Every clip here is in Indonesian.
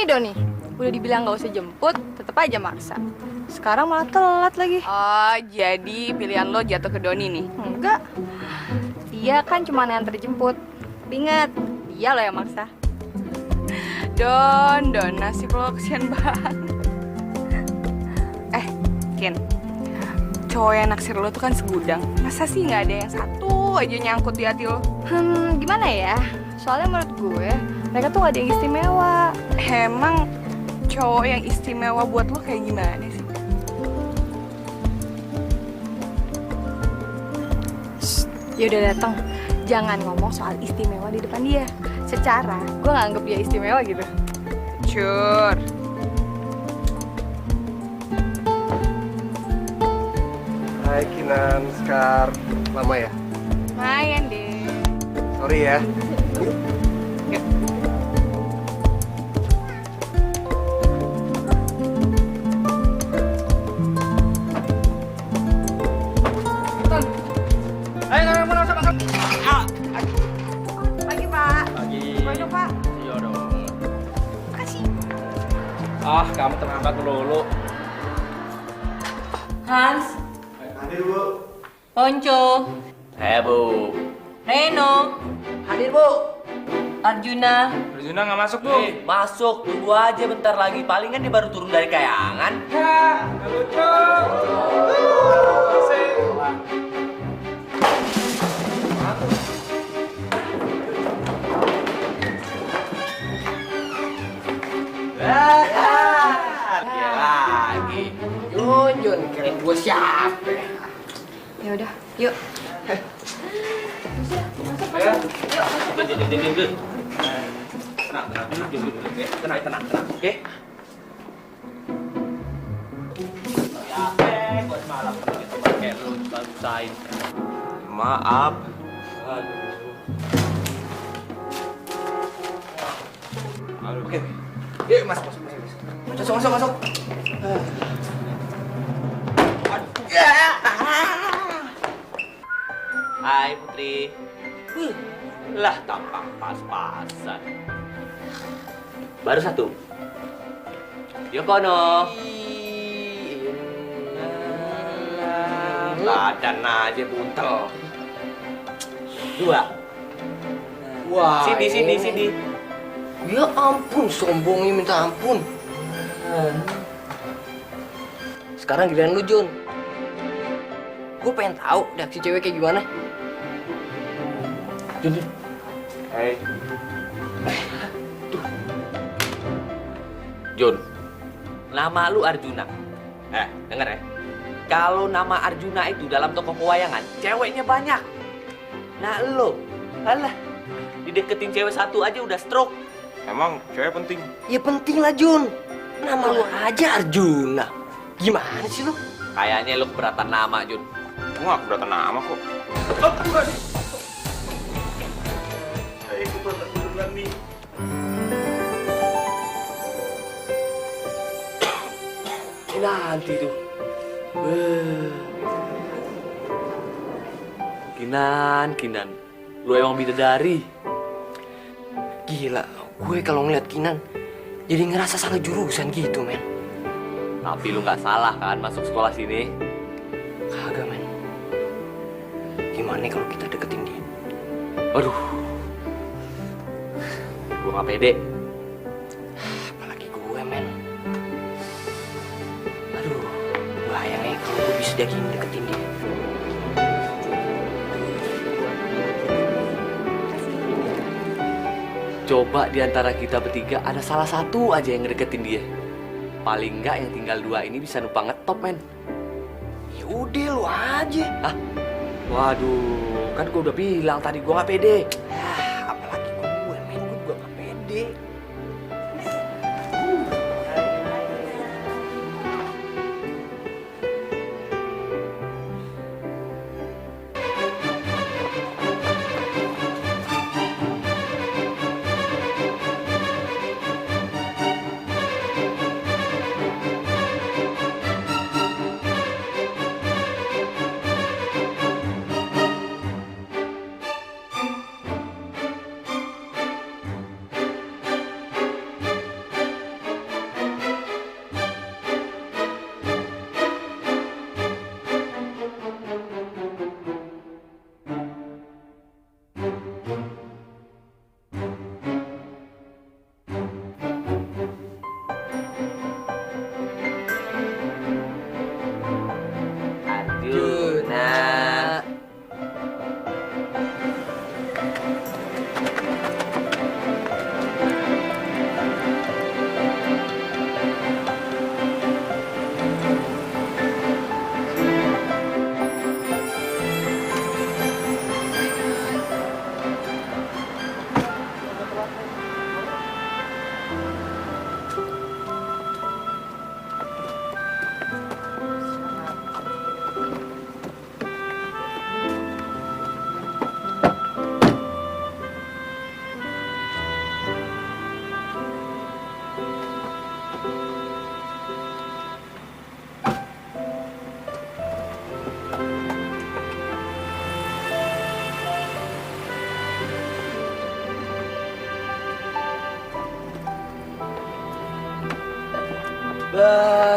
Doni, udah dibilang nggak usah jemput, tetep aja maksa. Sekarang malah telat lagi. Oh, jadi pilihan lo jatuh ke Doni nih? Enggak, dia kan cuma yang terjemput. Ingat, dia lo yang maksa. Don, nasib lo kesian banget. Ken, cowok yang naksir lo tuh kan segudang. Masa sih nggak ada yang satu aja nyangkut di hati lo? Gimana ya? Soalnya menurut gue, mereka tuh gak ada yang istimewa. Emang cowok yang istimewa buat lo kayak gimana sih? Ya udah datang. Jangan ngomong soal istimewa di depan dia. Secara gue gak anggap dia istimewa gitu. Cur. Hai Kinan, Sekar. Lama ya? Lumayan deh. Sorry ya. Pagi, Pak. Pagi. Banyak, Pak. Iya dong. Makasih. Ah, kamu terlambat melulu. Hans, Hadir Bu. Ponco, Bu. Reno, Hadir, Bu. Arjuna. Arjuna nggak masuk, Bu. Masuk. Tunggu aja bentar lagi. Palingan dia baru turun dari kayangan. Ya, nggak lucu. Dia lagi. Jun, keren gue siapa? Ya udah, yuk. Tenang, oke? Buat malam itu pakai lu selesai. Maaf. Oke. Yuk, masuk. Masuk. Hai Putri. Lah tampak pas-pasan. Baru satu. Yokono. Badan aja buntel. Dua. Wah. Sini. Ya ampun, sombongnya minta ampun. Sekarang giliran lu, Jun. Gue pengen tahu reaksi cewek kayak gimana. Jun. Hai. Jun, nama lu Arjuna. Denger ya. Kalau nama Arjuna itu dalam toko pewayangan, ceweknya banyak. Nah lo, alah, dideketin cewek satu aja udah stroke. Emang cewek penting? Ya penting lah, Jun. Nama lu aja Arjuna. Gimana sih lu? Kayaknya lu keberatan nama, Jun. Gue gak keberatan nama kok. Ini nanti tuh. Kinan. Lu emang bidadari. Gila, gue kalau ngeliat Kinan jadi ngerasa salah jurusan gitu, men. Tapi lu nggak salah kan masuk sekolah sini? Kagak, men. Gimana kalau kita deketin dia? Aduh. Gua nggak pede. Apalagi gue, men. Aduh, bahaya nih kalau gue bisa deketin dia. Coba di antara kita bertiga ada salah satu aja yang ngedeketin dia. Paling nggak yang tinggal dua ini bisa numpang ngetop, men. Ya udah lu aja. Hah? Waduh, kan gua udah bilang tadi gua nggak pede. Apalagi gue, men. Gue juga gak pede.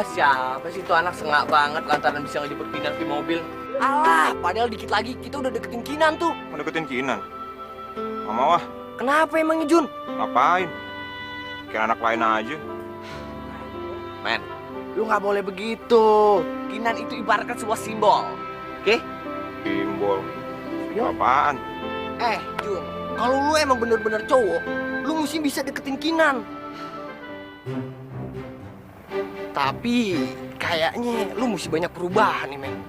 Siapa sih tuh anak sengak banget lantaran bisa ngejemput Kinan di mobil? Alah, padahal dikit lagi kita udah deketin Kinan tuh. Mau deketin Kinan? Nggak mau ah. Kenapa emangnya Jun? Ngapain? Kayak anak lain aja. Men, lu nggak boleh begitu. Kinan itu ibaratkan sebuah simbol, oke? Simbol. Yo. Apaan? Jun, kalau lu emang bener-bener cowok, lu mesti bisa deketin Kinan. Tapi kayaknya lu mesti banyak perubahan nih, men.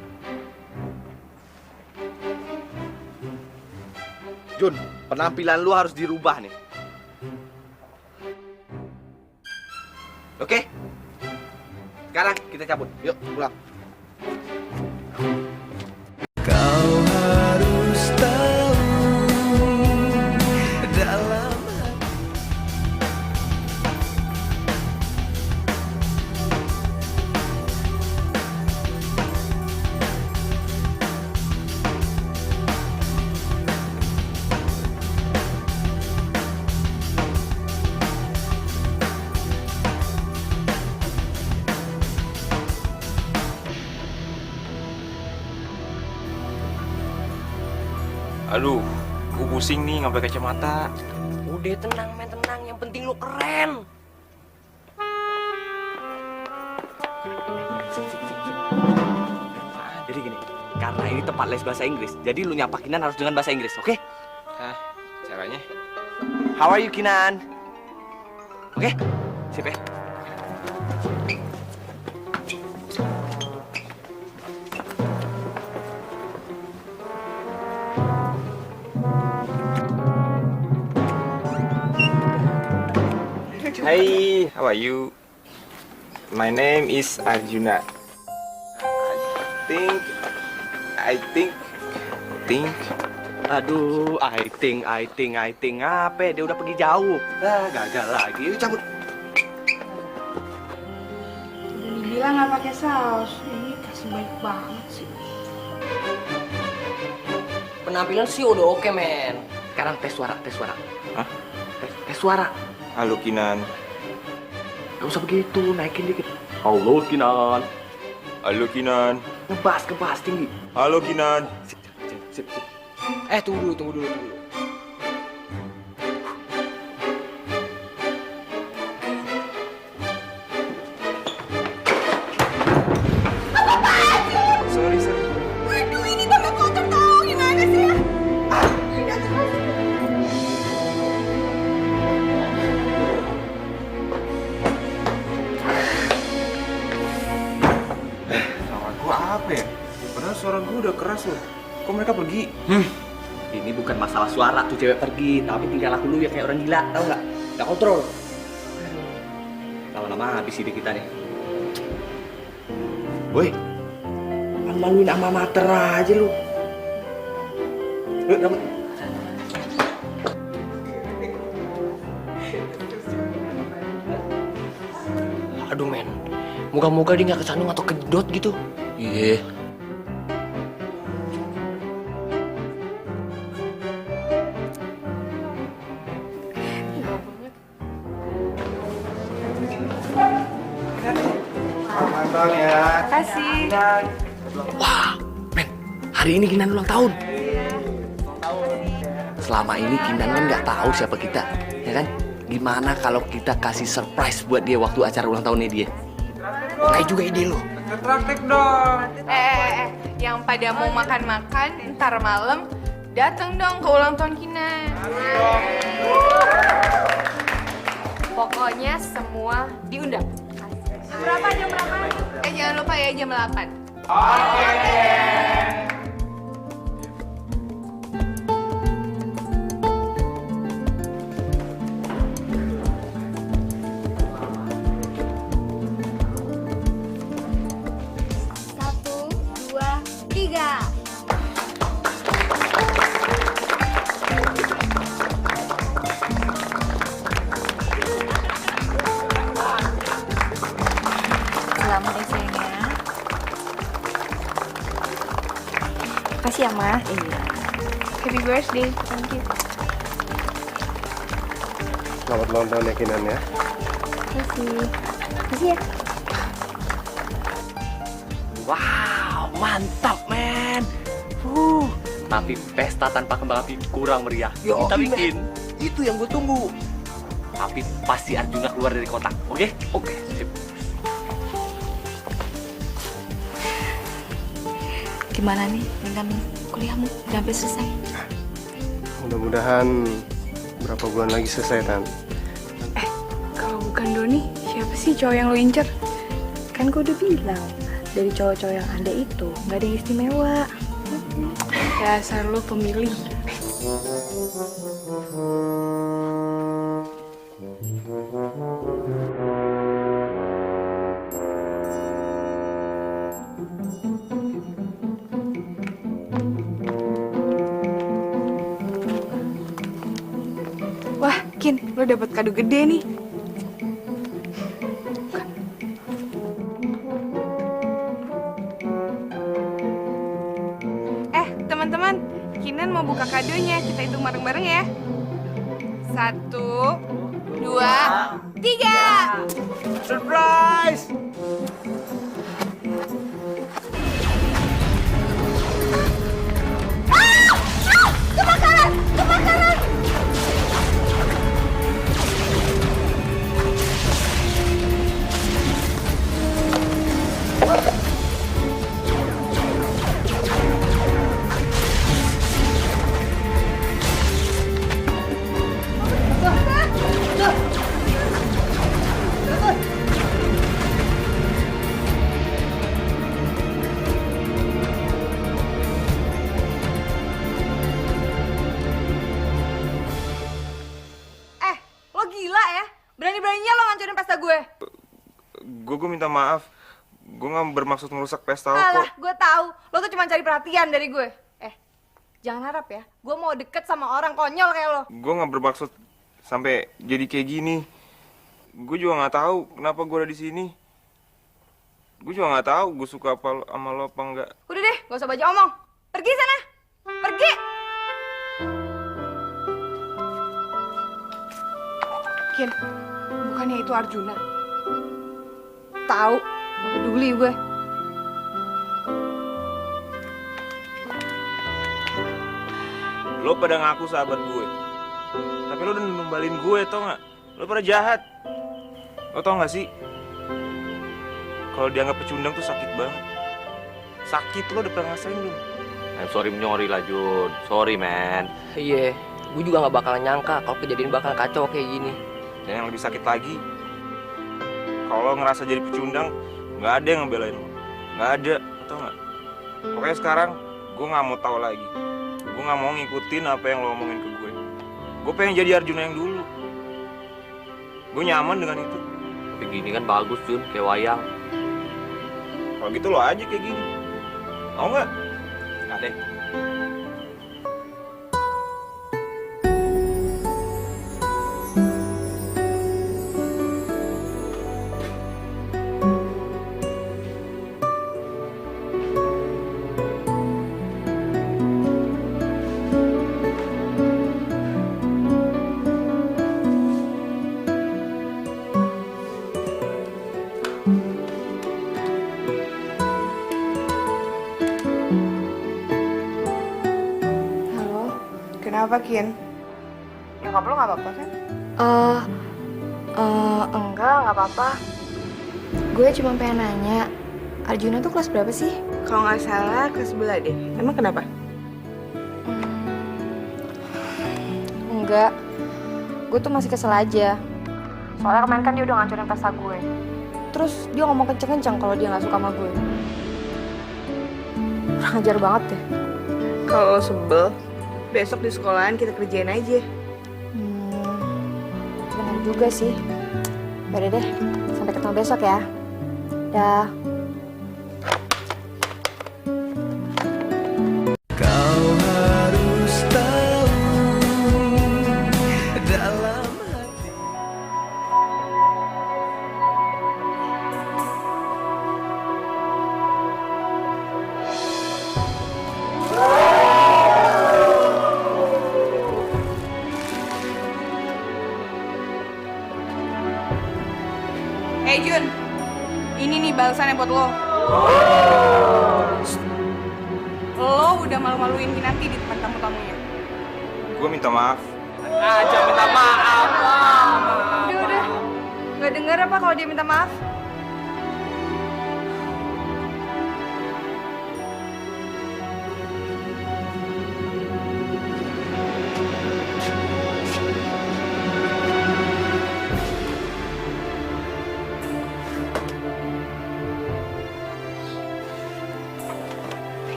Jun, penampilan lu harus dirubah nih. Oke? Sekarang kita cabut. Yuk, pulang. Aduh, gue pusing nih nggak pakai kacamata. Udah tenang, men, tenang. Yang penting lu keren. Jadi gini, karena ini tempat les bahasa Inggris, jadi lu nyapa Kinan harus dengan bahasa Inggris, oke? Hah, caranya? How are you, Kinan? Oke? Sip ya? Hi, how are you? My name is Arjuna. I think. Aduh, I think. Apa? Dia udah pergi jauh. Gagal lagi. Yuk cabut. Dibilang nggak pakai saus. Ini kasih baik banget sih. Penampilan sih udah oke, men. Sekarang tes suara. Hah? Tes suara. Halo Kinan. Gak usah begitu, naikin dikit. Halo, Kinan. Halo Kinan. Ngebas tinggi. Halo Kinan. Sip. Tunggu dulu. Sorry. Aduh, ini tambah kotor tau. Gimana sih? Sama gua apa ya? Padahal suara gua udah keras loh. Kok mereka pergi? Ini bukan masalah suara tuh cewek pergi, tapi tinggal aku lu ya kayak orang gila, tau nggak? Nggak kontrol. Lama-lama habis ide kita nih. Woi, maluin sama mater aja lu. Yuk, cabut. Aduh, men. Moga-moga dia nggak kesandung atau kedot gitu. Iya. Mantap ya. Kasih. Wah, men, hari ini Kinan ulang tahun. Selama ini Kinan kan nggak tahu siapa kita, ya kan? Gimana kalau kita kasih surprise buat dia waktu acara ulang tahunnya dia? Kayak juga ide lo. Praktek dong. Yang pada mau makan-makan ntar malam datang dong ke ulang tahun Kinan. Pokoknya semua diundang. Jam berapa? Jangan lupa ya jam 8. Satu, dua, tiga. Selamat ya sayangnya. Makasih ya, Ma. Happy birthday. Thank you. Selamat ulang tahun ya Kinan ya. Makasih. Makasih ya. Wow, mantap, men. Tapi pesta tanpa kembang api kurang meriah. Yo, Kita bikin. Itu yang gue tunggu. Tapi pasti Arjuna keluar dari kotak, oke? Oke, sip. Gimana nih dengan kuliahmu? Udah hampir selesai? Mudah-mudahan berapa bulan lagi selesai, Tan. Kalau bukan Doni, siapa sih cowok yang lo incer? Kan gue udah bilang, dari cowok-cowok yang ada itu nggak ada yang istimewa. Dasar lo pemilih. Wah, Kin, lo dapet kado gede nih. Teman-teman, Kinan mau buka kadonya. Kita hitung bareng-bareng ya. 1, 2, 3. Surprise! Lo gila ya? Berani-beraninya lo ngancurin pesta gue. Gue minta maaf. Gue nggak bermaksud merusak pesta lo Alah, kok. gue tahu. Lo tuh cuma cari perhatian dari gue. Jangan harap ya. Gue mau deket sama orang konyol kayak lo. Gue nggak bermaksud sampai jadi kayak gini. Gue juga nggak tahu kenapa gue ada di sini. Gue juga nggak tahu gue suka apa sama lo apa enggak. Udah deh, gak usah banyak omong. Pergi sana. Pergi. Kin, bukannya itu Arjuna? Tahu, gak peduli gue. Lo pada ngaku sahabat gue, tapi lo udah numbalin gue, tau nggak? Lo pada jahat. Lo tau nggak sih? Kalau dianggap pecundang tuh sakit banget. Sakit, lo udah pernah ngerasain belum? Sorry menyori lah, Jun. Sorry, man. Iya, gue juga nggak bakalan nyangka kalau kejadian bakal kacau kayak gini. Dan yang lebih sakit lagi, kalau lo ngerasa jadi pecundang, nggak ada yang ngebelain lo. Nggak ada, lo tau nggak? Pokoknya sekarang, gue nggak mau tahu lagi. Gue nggak mau ngikutin apa yang lo omongin ke gue. Gue pengen jadi Arjuna yang dulu. Gue nyaman dengan itu. Tapi gini kan bagus, Jun. Kayak wayang. Kalau gitu lo aja kayak gini. Mau nggak? Nggak deh. Halo, kenapa Kin? Nyokap lo gak apa-apa kan? Enggak apa-apa. Gue cuma pengen nanya, Arjuna tuh kelas berapa sih? Kalau nggak salah kelas sebelah deh. Emang kenapa? Enggak. Gue tuh masih kesel aja. Soalnya kemarin kan dia udah ngancurin pesta gue. Terus dia ngomong kenceng-kenceng kalau dia nggak suka sama gue. Kurang ajar banget deh. Kalau lo sebel, besok di sekolahan kita kerjain aja. Benar juga sih. Yaudah deh, sampai ketemu besok ya. Dah. Kau harus tahu dalam hati. Jun, ini nih balasannya buat lo. Lo udah malu-maluin Kinanti di depan tamu-tamunya. Gue minta maaf. Aja minta maaf. Udah. Nggak denger apa kalau dia minta maaf?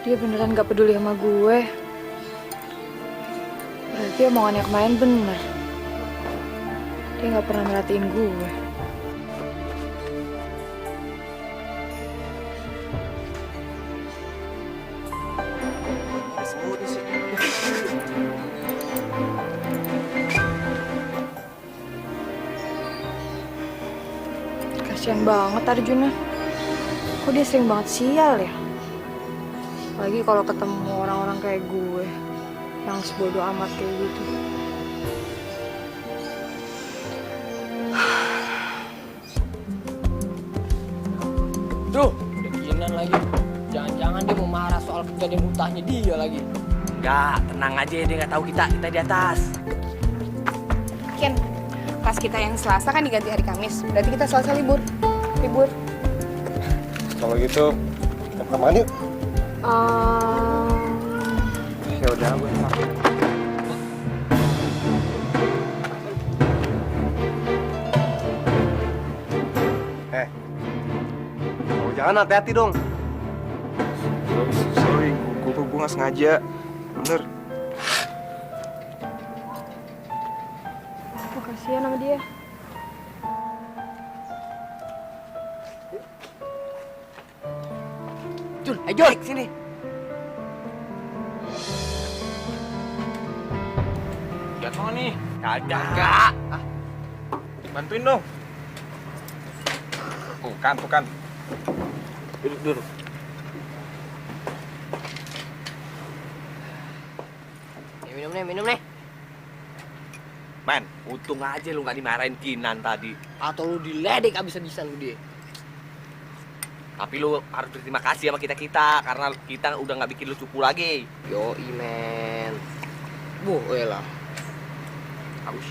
Dia beneran gak peduli sama gue. Berarti omongannya kemarin bener. Dia gak pernah merhatiin gue. Semua di sini. Kasian banget Arjuna. Kok dia sering banget sial ya? Apalagi kalau ketemu orang-orang kayak gue yang sebodoh amat kayak gitu. Duh, udah Kinan lagi. Jangan-jangan dia mau marah soal kejadian utahnya dia lagi. Enggak, tenang aja, dia nggak tahu kita di atas. Ken, pas kita yang Selasa kan diganti hari Kamis. Berarti kita Selasa libur. Kalau gitu, kita kemana yuk? Ya udah, gue sakit. Kalau jangan hati-hati dong. Sorry, gue nggak sengaja. Bener. Aku kasihan sama dia. Jun, Jun, sini. Jatuh nih. Kagak. Bantuin dong. Tuh kan. Duduk. Minum nih. Men, untung aja lu nggak dimarahin Kinan tadi. Atau lu diledek abis-abisan lu dia. Tapi lu harus berterima kasih sama kita karena kita udah nggak bikin lu cupu lagi. Yo, men. Lah. Haus.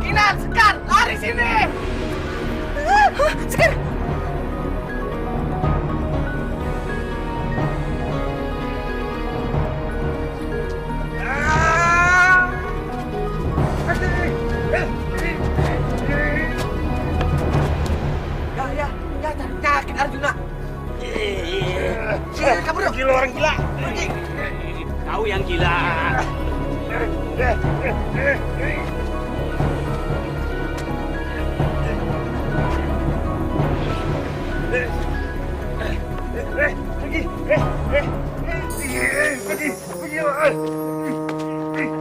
Kinan, Sekar, lari sini! Sekar! Ya, nyakit Arjuna. Sini, kabur dong. Gila orang gila. Pergi. Kau yang gila.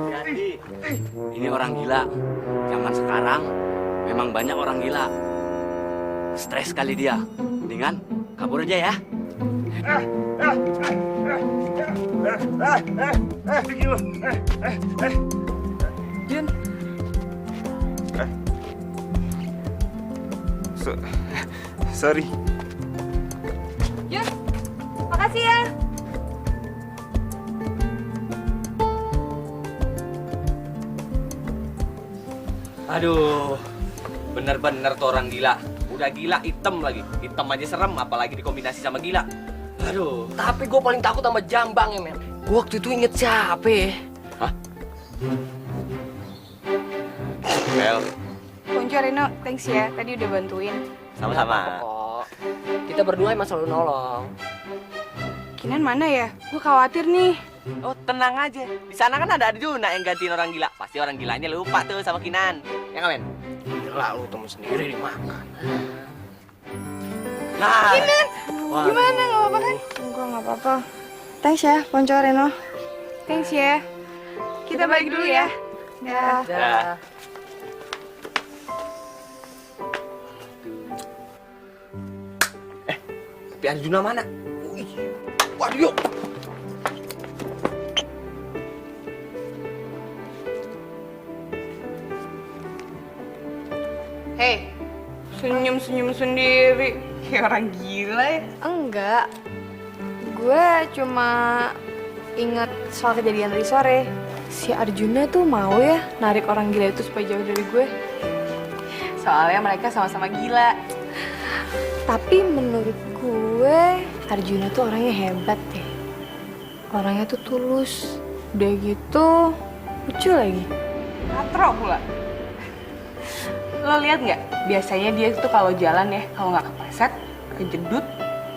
Hati-hati. Ini orang gila. Zaman sekarang memang banyak orang gila. Stres kali dia. Mendingan kabur aja ya. Jun, Sorry. Jun, makasih ya. Aduh, bener-bener tuh orang gila. Udah gila hitam lagi. Hitam aja serem, apalagi dikombinasi sama gila. Aduh. Tapi gue paling takut sama Jambang ya, men. Gue waktu itu inget siapa ya? Hah? Bel, Ponco, Reno, thanks ya. Tadi udah bantuin. sama-sama. Kok. Kita berdua emang selalu nolong. Kinan mana ya? Gue khawatir nih. Oh, tenang aja. Di sana kan ada Arjuna yang gantiin orang gila. Pasti orang gilanya lupa tuh sama Kinan. Ya nggak, men? Gila lu temen sendiri dimakan. Nah, Gimana, nggak apa-apa kan? Enggak, nggak apa-apa. Thanks ya, Ponco Reno. Thanks ya. Kita balik dulu ya. Dah. Dah. tapi Arjuna mana? Wih, waduh yuk. Hei, senyum-senyum sendiri. Kayak orang gila ya. Enggak. Gue cuma ingat soal kejadian tadi sore. Si Arjuna tuh mau ya narik orang gila itu supaya jauh dari gue. Soalnya mereka sama-sama gila. Tapi menurut gue Arjuna tuh orangnya hebat deh. Orangnya tuh tulus. Udah gitu lucu lagi. Katro pula. Lo lihat nggak? Biasanya dia tuh kalau jalan ya, kalau nggak kepleset, kejedut,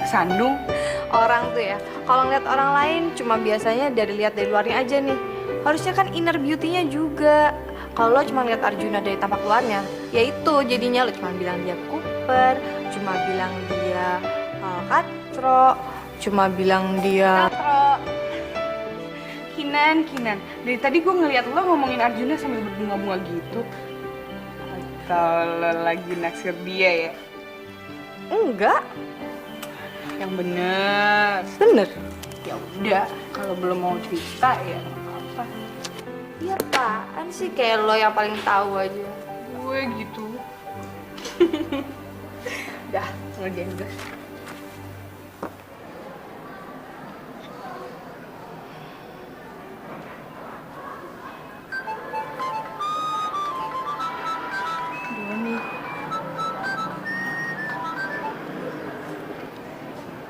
kesandung. Orang tuh ya, kalau ngeliat orang lain cuma biasanya lihat dari luarnya aja nih. Harusnya kan inner beauty-nya juga. Kalau lo cuma lihat Arjuna dari tampak luarnya, ya itu jadinya lo cuma bilang dia kuper, cuma bilang dia katro, cuma bilang dia Kinan. Dari tadi gue ngeliat lo ngomongin Arjuna sambil berbunga-bunga gitu. Atau lo lagi naksir dia ya? enggak, Yang bener. bener. Ya udah, kalau belum mau cerita ya nggak apa-apa. Iya apaan sih, kayak lo yang paling tahu aja. Gue gitu. Dah, ngerjain gue.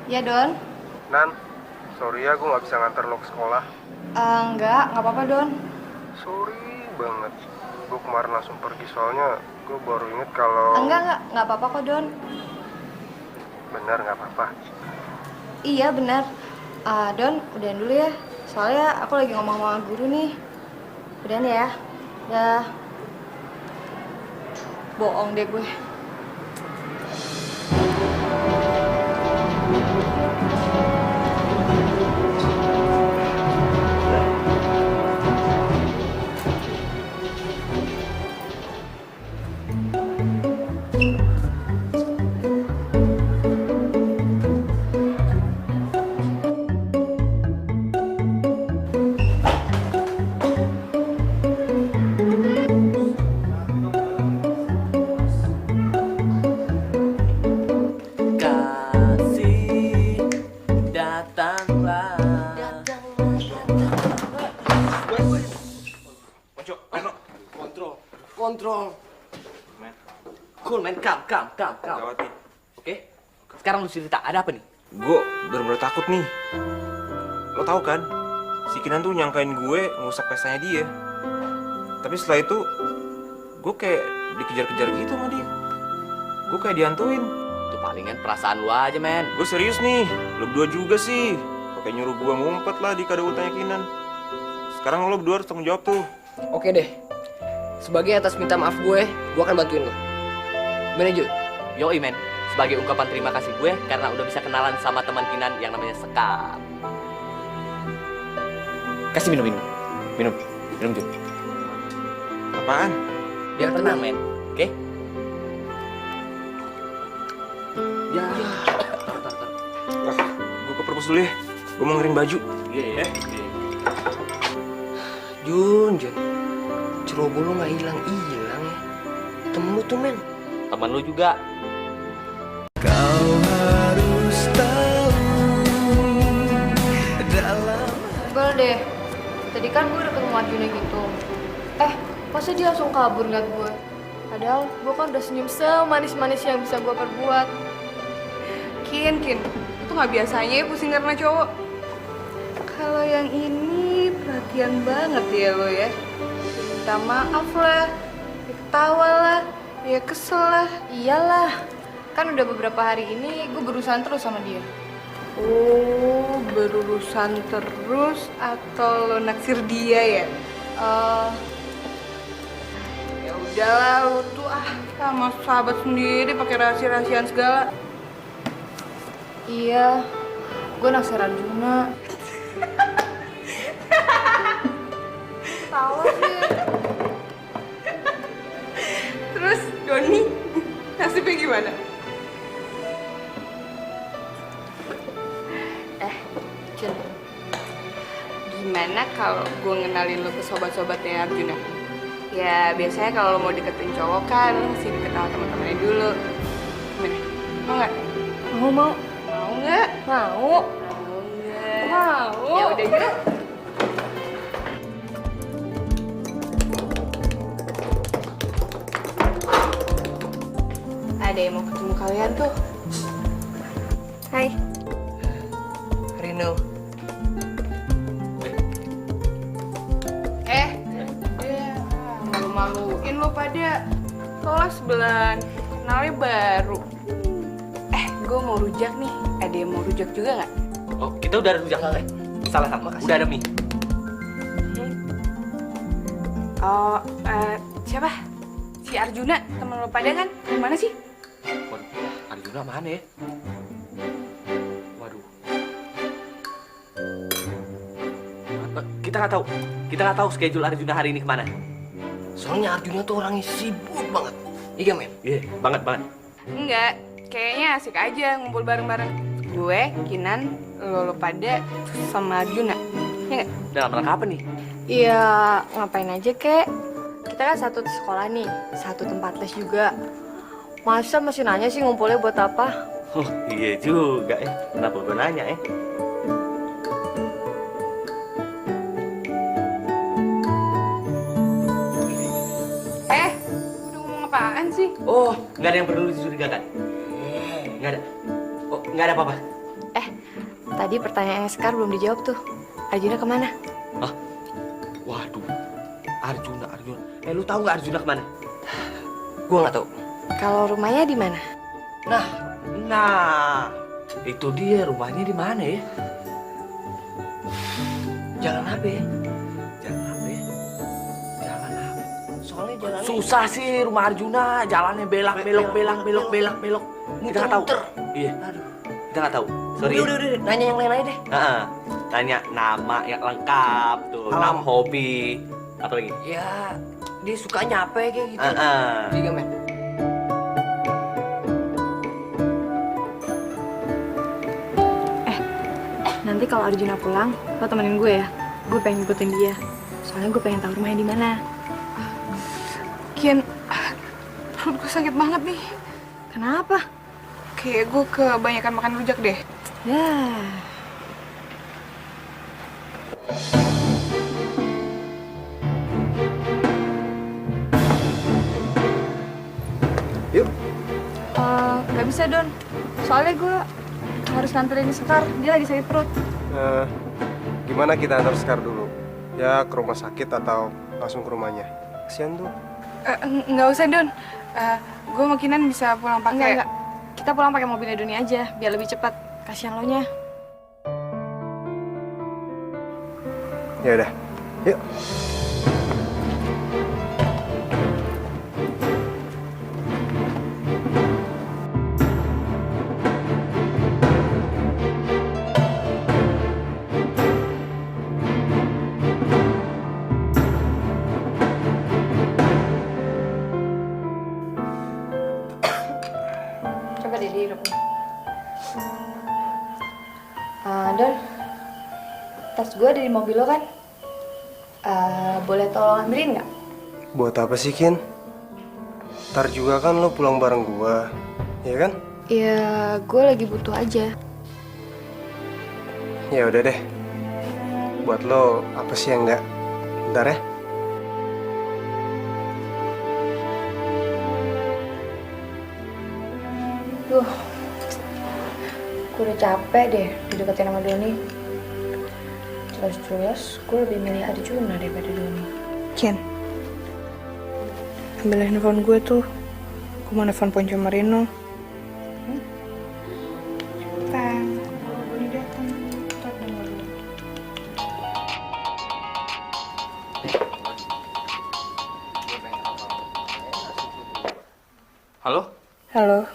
Ya Don? Nan, sorry ya gue nggak bisa nganter lo ke sekolah. Nggak apa-apa Don. Sorry banget. Gue kemarin langsung pergi soalnya gue baru inget kalau... Nggak apa-apa kok Don. Bener nggak apa-apa. Iya benar. Don, udahan dulu ya. Soalnya aku lagi ngomong sama guru nih. Udahan ya. Dah. Bohong deh gue. Kasih datanglah. Ponco, Reno. Kontrol. Men, Cool man, calm. gawat nih. Oke? Sekarang lu cerita, ada apa nih? Gue bener-bener takut nih. Lo tau kan, si Kinan tuh nyangkain gue ngerusak pestanya dia. Tapi setelah itu, gue kayak dikejar-kejar gitu sama dia. Gue kayak dihantuin. Itu palingan perasaan lu aja, men. Gue serius nih, lo berdua juga sih. Pakai nyuruh gue ngumpet lah di kado utangnya Kinan. Sekarang lo berdua harus tanggung jawab tuh. Oke deh. Sebagai atas minta maaf gue akan bantuin lo. Gimana Ju? Yoi, men. Sebagai ungkapan terima kasih gue karena udah bisa kenalan sama teman Kinan yang namanya Sekar. Kasih minum. Minum Ju. Apaan? Biar tenang men. Oke? Ya. Gue ke perpus dulu ya. Gue mau ngirim baju. Iya. Jun. Ceroboh lo nggak hilang ya. Temen lu tuh men. Temen lu juga. Kau harus tahu dalam Sebel deh. Tadi kan gue udah ketemu Arjuna gitu. Masa dia langsung kabur ngeliat gue? Padahal gue kan udah senyum semanis-manis yang bisa gue perbuat. Kin, itu nggak biasanya ya pusing karena cowok. Kalau yang ini perhatian banget ya lo ya. Minta maaf lah, ya ketawa lah, ya kesel lah. Iyalah. Kan udah beberapa hari ini gue berurusan terus sama dia. Oh, berurusan terus atau lo naksir dia ya? Ya udahlah lu tuh sama sahabat sendiri pakai rahasia-rahasiaan segala. Iya, gue naksir Arjuna. Tahu sih. Terus Doni nasibnya gimana? Cun, Gimana kalau gue ngenalin lo ke sobat-sobatnya Arjuna? Ya biasanya kalau lo mau deketin cowok kan lo mesti deket sama teman-temannya dulu. Gimana? Mau nggak? mau mau Mau nggak? mau. Mau nggak? Mau. Ya udah yuk. Ada yang mau ketemu kalian tuh. Hai. Reno. Malu-maluin lo pada. Soalnya sebelah kenalnya baru. Gue mau rujak nih. Ada yang mau rujak juga nggak? Oh, kita udah ada rujak kali. Salah sama, udah ada mie. Oh, siapa? Si Arjuna, temen lo pada kan? Gimana sih? Waduh, Arjuna mana ya? Waduh. Kita nggak tahu schedule Arjuna hari ini kemana. Soalnya Arjuna tuh orangnya sibuk banget. Iya men? Iya, banget. Enggak, kayaknya asik aja ngumpul bareng-bareng. Gue, Kinan, lo pada sama Arjuna. Ya nggak? Dalam rangka apa nih? Iya, ngapain aja kek? Kita kan satu sekolah nih, satu tempat les juga. Masa masih nanya sih ngumpulnya buat apa? Oh, iya juga ya. Kenapa gue nanya ya? Udah ngomong apaan sih? Oh, nggak ada yang perlu dicurigakan. Nggak ada. Oh, nggak ada apa-apa. Tadi pertanyaan Sekar belum dijawab tuh. Arjuna kemana? Waduh, Arjuna. Lu tahu nggak Arjuna kemana? Gua nggak tahu. Kalau rumahnya di mana? Nah, itu dia rumahnya di mana ya? Jalan apa ya? Jalan apa ya? Jalan apa? Soalnya jalannya Susah sih rumah Arjuna, jalannya belak. Kita nggak tahu. muter. Iya, kita nggak tahu. Sorry. Udah, nanya yang lain aja deh. Tanya nama yang lengkap tuh, nama hobi, apa lagi? Ya, dia suka nyape kayak gitu. Iya men? Nanti kalau Arjuna pulang, lo temenin gue ya. Gue pengen ngikutin dia. Soalnya gue pengen tahu rumahnya di mana. Kian, perut gue sakit banget nih. Kenapa? Kayak gue kebanyakan makan rujak deh. Ya. Yuk. Gak bisa Don. Soalnya gue harus nganterin Sekar. Dia lagi sakit perut. Gimana kita antar Sekar dulu? Ya ke rumah sakit atau langsung ke rumahnya? Kasian tuh. Nggak usah Don. Gue sama Kinan bisa pulang pakai. Enggak. Kita pulang pakai mobilnya Doni aja, biar lebih cepat. Kasihan lo nya. Ya udah. Yuk. Coba deh dihirup. Don, tas gue ada di mobil lo kan? Boleh tolong ambilin nggak? Buat apa sih, Kin? Ntar juga kan lo pulang bareng gua, ya kan? Ya, gue lagi butuh aja. Ya udah deh. Buat lo apa sih yang enggak? Bentar ya. Duh, gue udah capek deh dideketin sama Doni. Jelas-jelas gue lebih milih Arjuna daripada Doni. Kian, ambil handphone gue tuh. Gue mau nelfon Ponco Marino. Cepetan, kalau Doni datang, ntar denger lu. Halo? Halo,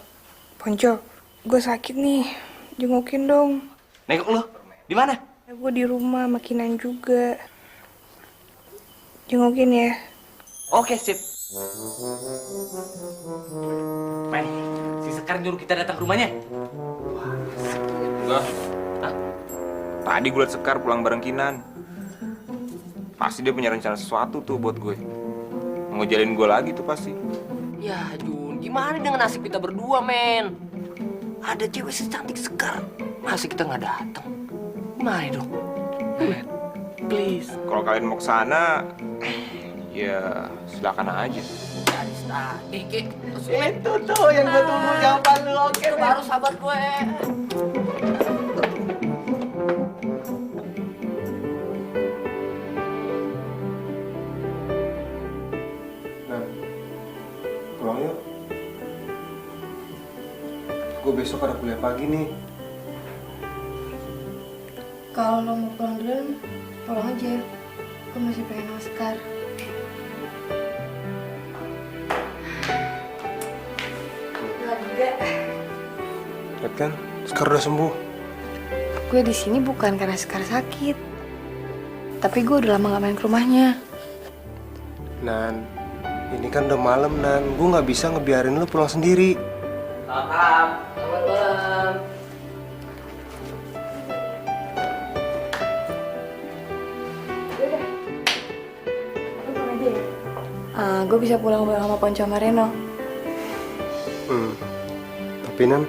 Ponco. Gue sakit nih. Jengukin dong. Nengok lu. Di mana? Gue di rumah makinan juga. Jengukin ya. Oke, sip. Men, si Sekar nyuruh kita datang ke rumahnya. Enggak. Hah? Tadi gue liat Sekar pulang bareng Kinan. Pasti dia punya rencana sesuatu tuh buat gue. Ngejalin gue lagi tuh pasti. Ya Jun, gimana dengan nasib kita berdua, men? Ada cewek secantik Sekar, masa kita nggak datang? Gimana dong? Men, please. Kalau kalian mau ke sana, ya silakan aja. Dari tadi, Ki. Itu tuh yang gue tunggu jawaban lu. Oke, Itu baru sahabat gue. Nah, pulang yuk. Gue besok ada kuliah pagi nih. Kalau lo mau pulang duluan, pulang aja. Gue masih pengen sama Sekar. Lihat kan, Sekar udah sembuh. Gue di sini bukan karena Sekar sakit, tapi gue udah lama gak main ke rumahnya. Nan, ini kan udah malam, Nan. Gue nggak bisa ngebiarin lu pulang sendiri. Selamat malam. Gue bisa pulang bareng sama Ponco sama Reno. Tapi Nan,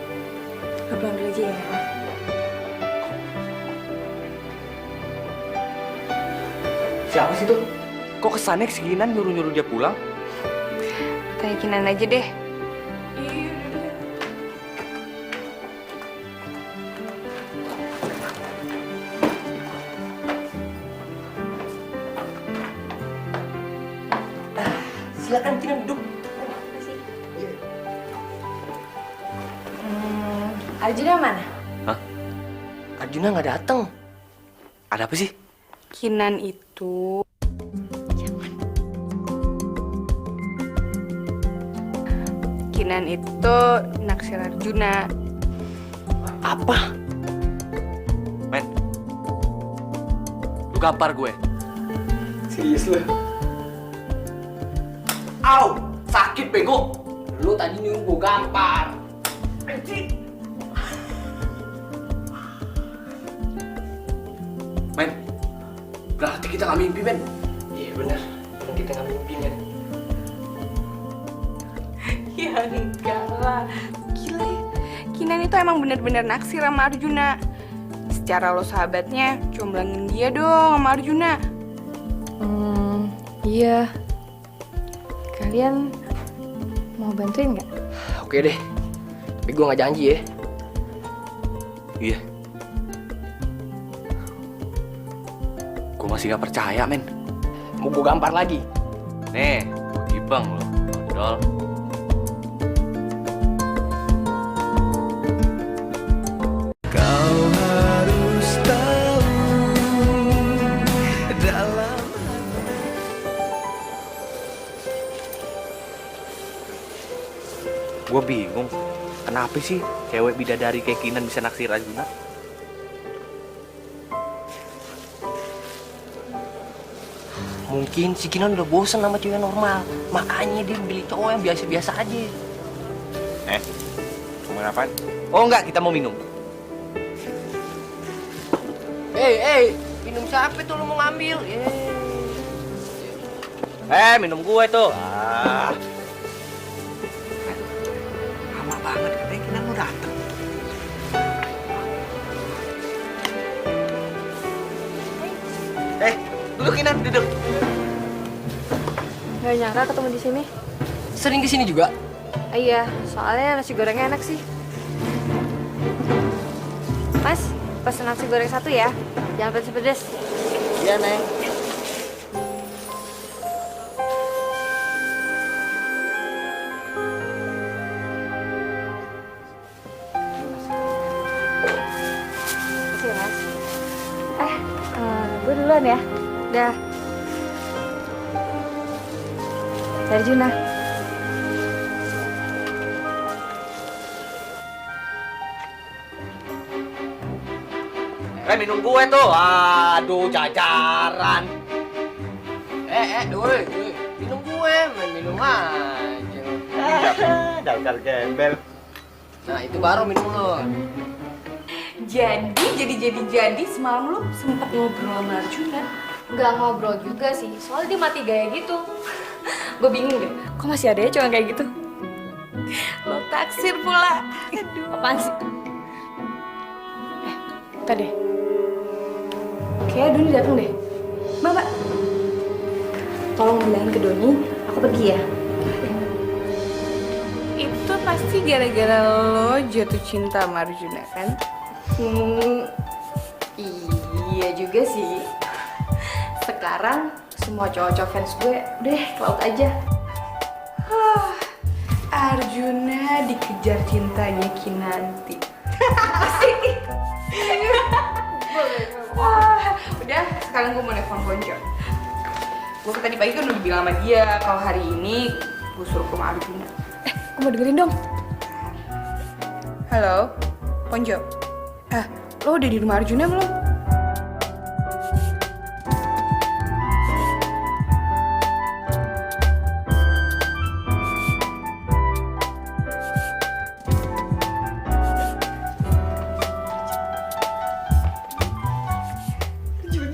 Lo pulang dulu aja ya. Siapa sih tuh? Kok kesannya si Kinan nyuruh-nyuruh dia pulang? Tanya Kinan aja deh. Silakan Kinan duduk. Arjuna mana? Hah? Arjuna nggak datang. Ada apa sih? Kinan itu... Kinan itu naksir Arjuna. Apa? Men, lu gampar gue. serius lu? Au! Sakit, bego! Lu tadi nyuruh gue gampar. Men, berarti kita nggak mimpi, men. Iya benar. Kalau kita nggak mimpi, men. Ya enggak lah. Gila ya. Kinan itu emang bener-bener naksir sama Arjuna. Secara lo sahabatnya, comblangin dia dong sama Arjuna. Iya. Kalian mau bantuin nggak? Oke deh. Tapi gue nggak janji ya. Iya. Gue masih nggak percaya, men. Mau gue gampar lagi. Nih, gibang lo, dodol. Kau harus tahu dalam Gue bingung, kenapa sih cewek bidadari kayak Kinan bisa naksir Arjuna? Mungkin si Kinan udah bosen sama cewek normal. Makanya dia pilih cowok yang biasa-biasa aja. Ngomongin apaan? Oh enggak, kita mau minum. Minum siapa tuh lu mau ngambil? Minum gue tuh. Lama banget katanya Kinan mau datang. Duduk Kinan, duduk. Gak nyangka ketemu di sini. Sering kesini juga? Iya, soalnya nasi gorengnya enak sih. Mas, pesen nasi goreng satu ya. Jangan pedes-pedes. Iya, Neng. Makasih ya, Mas. Gue duluan ya. Dah. Arjuna. minum gue tuh. Aduh, jajaran. Woi, minum gue, main minum aja. Dasar gembel. Nah, itu baru minum lo. Jadi semalam lu sempat ngobrol sama Arjuna. Nggak ngobrol juga sih, soalnya dia mati gaya gitu. Gue bingung deh, kok masih ada ya cowok kayak gitu? Lo taksir pula. Aduh. Apaan sih? Tadi kayaknya Doni datang deh. Mbak, Tolong bilangin ke Doni, aku pergi ya. itu pasti gara-gara lo jatuh cinta sama Arjuna kan? Iya juga sih. Sekarang semua cowok-cowok fans gue udah ke laut aja. Arjuna dikejar cintanya Kinanti. Udah, sekarang gue mau nelfon Ponco. Gue tadi pagi kan udah bilang sama dia kalau hari ini gue suruh ke rumah Arjuna. Gue mau dengerin dong. Halo, Ponco. Lo udah di rumah Arjuna belum?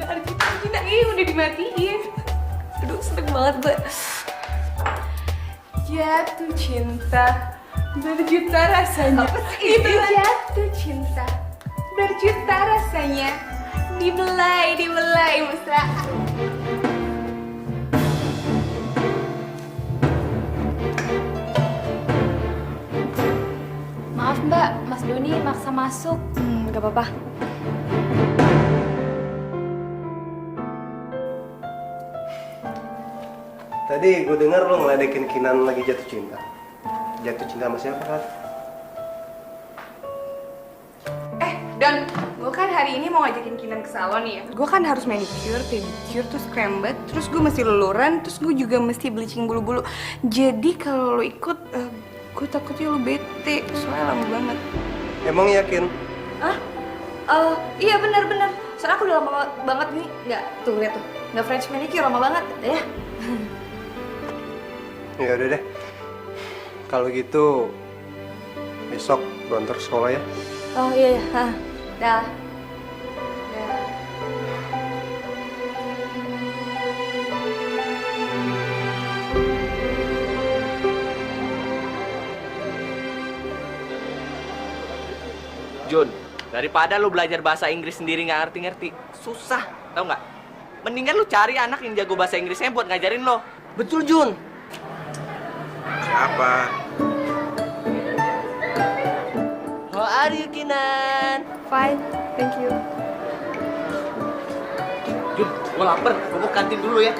Arjuna, udah dimatiin. Aduh, seneng banget gue. Jatuh cinta berjuta rasanya. Itu jatuh cinta berjuta rasanya. Dibelai mesra. Maaf Mbak, Mas Doni maksa masuk. Gak apa-apa. Tadi gue dengar lo ngeledekin Kinan lagi jatuh cinta. Jatuh cinta sama siapa kan? Dan gue kan hari ini mau ngajakin Kinan ke salon nih ya. Gue kan harus manicure, pedicure, terus scrambet, terus gue mesti luluran, terus gue juga mesti bleaching bulu-bulu. Jadi kalau lo ikut, gue takutnya lo bete, soalnya lama banget. Emang yakin? Iya benar-benar. Soalnya aku udah lama banget nih. Nggak, tuh lihat tuh. Nggak French manicure, lama banget. Ya. Ya udah deh. Kalau gitu besok gue antar sekolah ya. Oh iya, dah. Jun, daripada lu belajar bahasa Inggris sendiri nggak ngerti-ngerti, susah, tau nggak? Mendingan lu cari anak yang jago bahasa Inggrisnya buat ngajarin lo. Betul, Jun. Apa? How are you, Kinan? Fine, thank you. Jun, gua lapar, gua mau kantin dulu ya.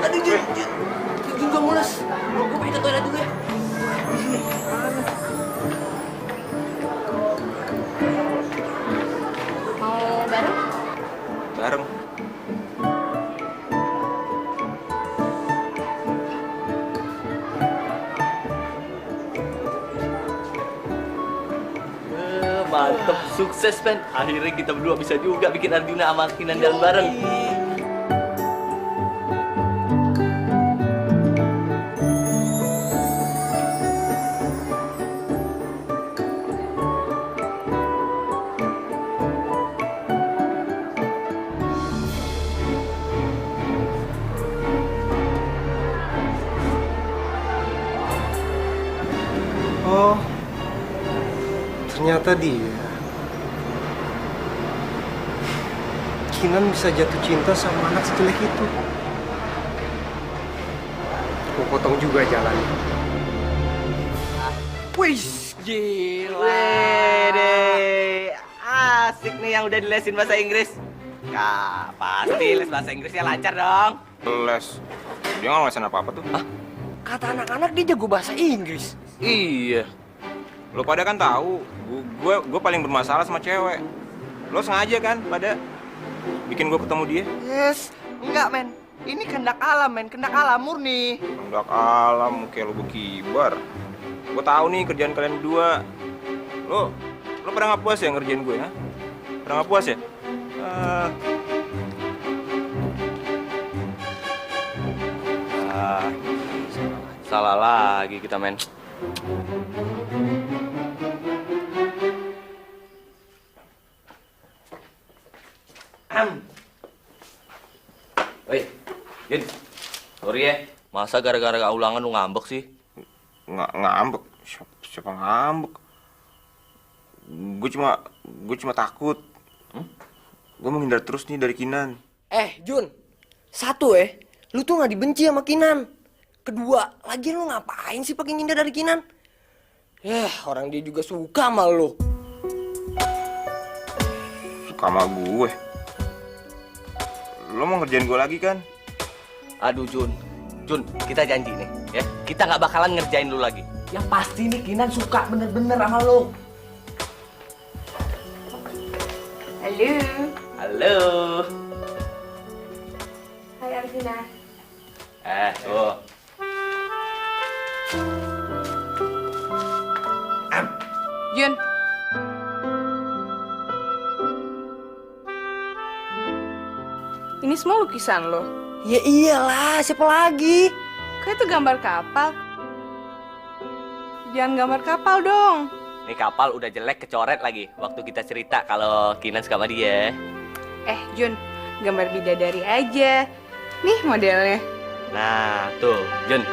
Aduh, Jun gak mules. Gue pengen ke toilet dulu ya. Mau bareng? Bareng. Mantep, sukses men. Akhirnya kita berdua bisa juga bikin Arjuna sama Kinan jalan bareng. Oh, ternyata dia. Kinan bisa jatuh cinta sama anak sejelek itu. Gue potong juga jalannya. Wih, gila deh. Asik nih yang udah dilesin bahasa Inggris. Nah, pasti les bahasa Inggrisnya lancar dong. Les. Dia nggak ngelesin apa-apa tuh. Kata anak-anak dia jago bahasa Inggris. Iya. Lo pada kan tahu, gue paling bermasalah sama cewek. Lo sengaja kan pada bikin gue ketemu dia? Yes, enggak men. Ini kehendak alam men, kehendak alam murni. Kehendak alam, kayak lo berkibar. Gue tahu nih kerjaan kalian berdua. Lo pada nggak puas ya ngerjain gue, ha? Pada nggak puas ya? Ah. Ah, salah lagi kita, men. Woi, Jin. Sorry ya. Masa gara-gara gak ulangan lu ngambek sih? Ngambek. Siapa ngambek? Gue cuma takut. Gue menghindar terus nih dari Kinan. Jun. Satu lu tuh gak dibenci sama Kinan. Kedua, lagian lu ngapain sih pakai ngindar dari Kinan? Orang dia juga suka sama lu. Suka sama gue. Lo mau ngerjain gue lagi kan? Aduh Jun, kita janji nih ya, kita nggak bakalan ngerjain lu lagi. Yang pasti nih Kinan suka bener-bener sama lu. Halo. Halo. Hai Arjuna. Tuh. Jun. Ini semua lukisan lo. Ya iyalah, siapa lagi? Kayak itu gambar kapal. Jangan gambar kapal dong. Nih kapal udah jelek kecoret lagi waktu kita cerita kalau Kinan suka sama dia. Jun, gambar bidadari aja. Nih modelnya. Nah, tuh, Jun.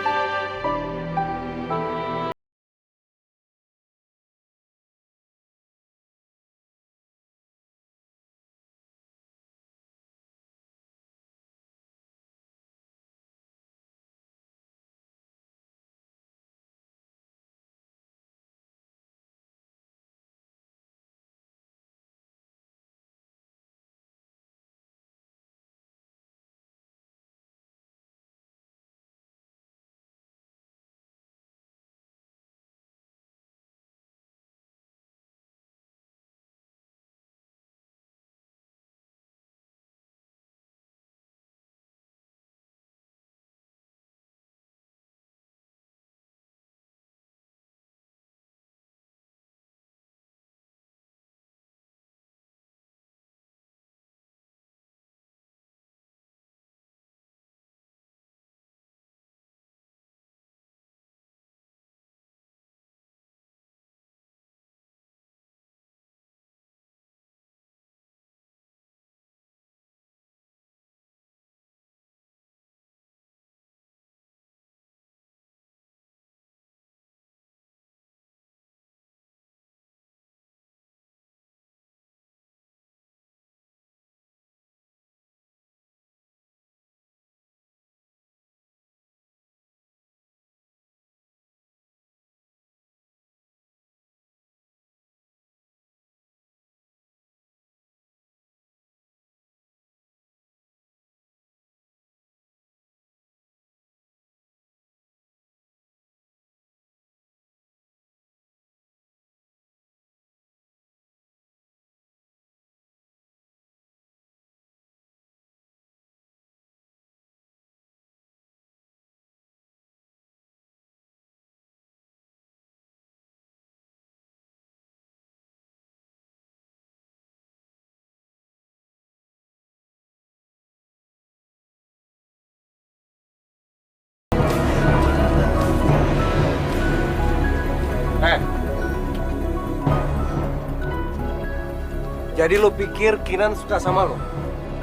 Jadi lu pikir Kinan suka sama lu?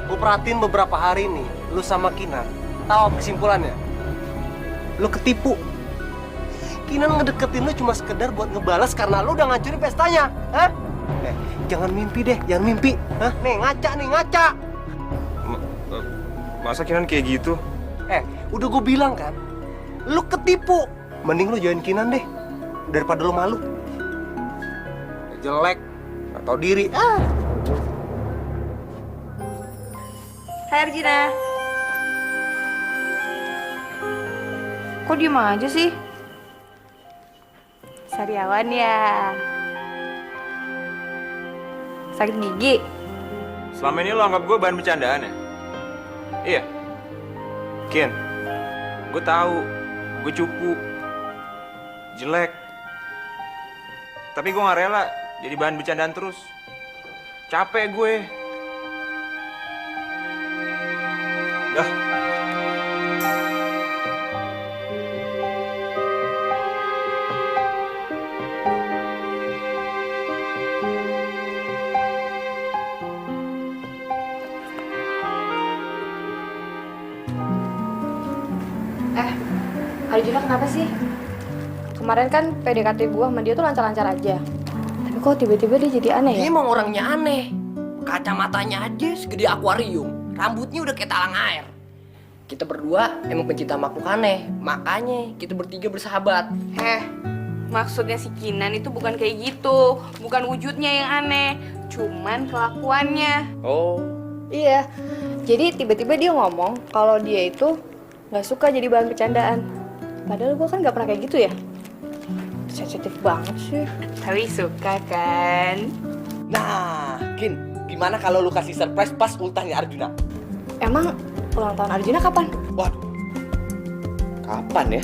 Lu perhatiin beberapa hari nih, lu sama Kinan. Tahu apa kesimpulannya? Lu ketipu. Kinan ngedeketin lu cuma sekedar buat ngebalas karena lu udah ngancurin pestanya. Hah? Jangan mimpi deh, jangan mimpi. Hah? Nih, ngaca. Masa Kinan kayak gitu? Udah gue bilang kan, lu ketipu. Mending lu join Kinan deh, daripada lu malu. Jelek, nggak tahu diri. Hai Arjuna. Kok diem aja sih? Sariawan ya. Sakit gigi? Selama ini lo anggap gue bahan bercandaan ya? Iya. Kin, gue tahu gue cupu, jelek. Tapi gue gak rela jadi bahan bercandaan terus. Capek gue. Dah. Arjuna kenapa sih? Kemarin kan PDKT gua sama dia tuh lancar-lancar aja. Tapi kok tiba-tiba dia jadi aneh ya? Dia emang orangnya aneh. Kacamatanya aja segede akuarium. Rambutnya udah kayak talang air. Kita berdua emang pencinta makhluk aneh. Makanya kita bertiga bersahabat. Maksudnya si Kinan itu bukan kayak gitu. Bukan wujudnya yang aneh. Cuman kelakuannya. Oh. Iya. Jadi tiba-tiba dia ngomong kalau dia itu nggak suka jadi bahan bercandaan. Padahal gua kan nggak pernah kayak gitu ya. Sensitif banget sih. Tapi suka kan? Nah, Kin, gimana kalau lu kasih surprise pas ultahnya Arjuna? Emang ulang tahun Arjuna kapan? Waduh, kapan ya?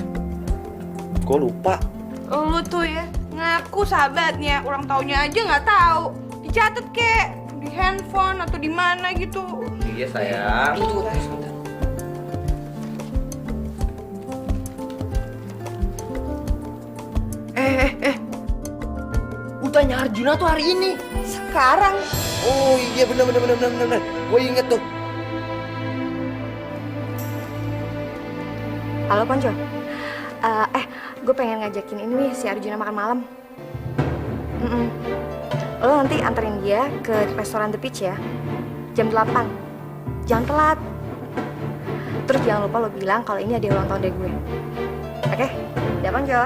Gue lupa. Lu tuh ya ngaku sahabatnya, ulang tahunnya aja nggak tahu. Dicatat kek di handphone atau di mana gitu. Iya sayang. Ultahnya Arjuna tuh hari ini. Sekarang. Oh iya bener. Gue inget tuh. Halo Ponco. Gue pengen ngajakin ini nih si Arjuna makan malam. Lo nanti anterin dia ke restoran The Peach ya. Jam 8. Jangan telat. Terus jangan lupa lo bilang kalau ini ada ulang tahun dari gue. Oke? Ya Ponco.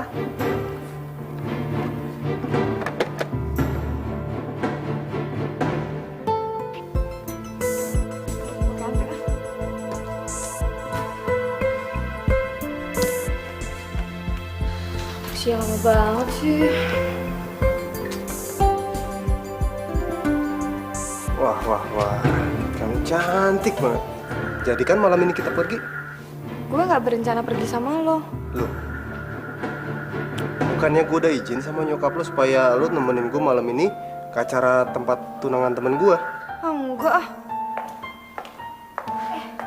Lama banget sih. Wah. Kamu cantik banget. Jadi kan malam ini kita pergi? Gue gak berencana pergi sama lo. Loh? Bukannya gue udah izin sama nyokap lo supaya lo nemenin gue malam ini ke acara tempat tunangan temen gue? Enggak ah.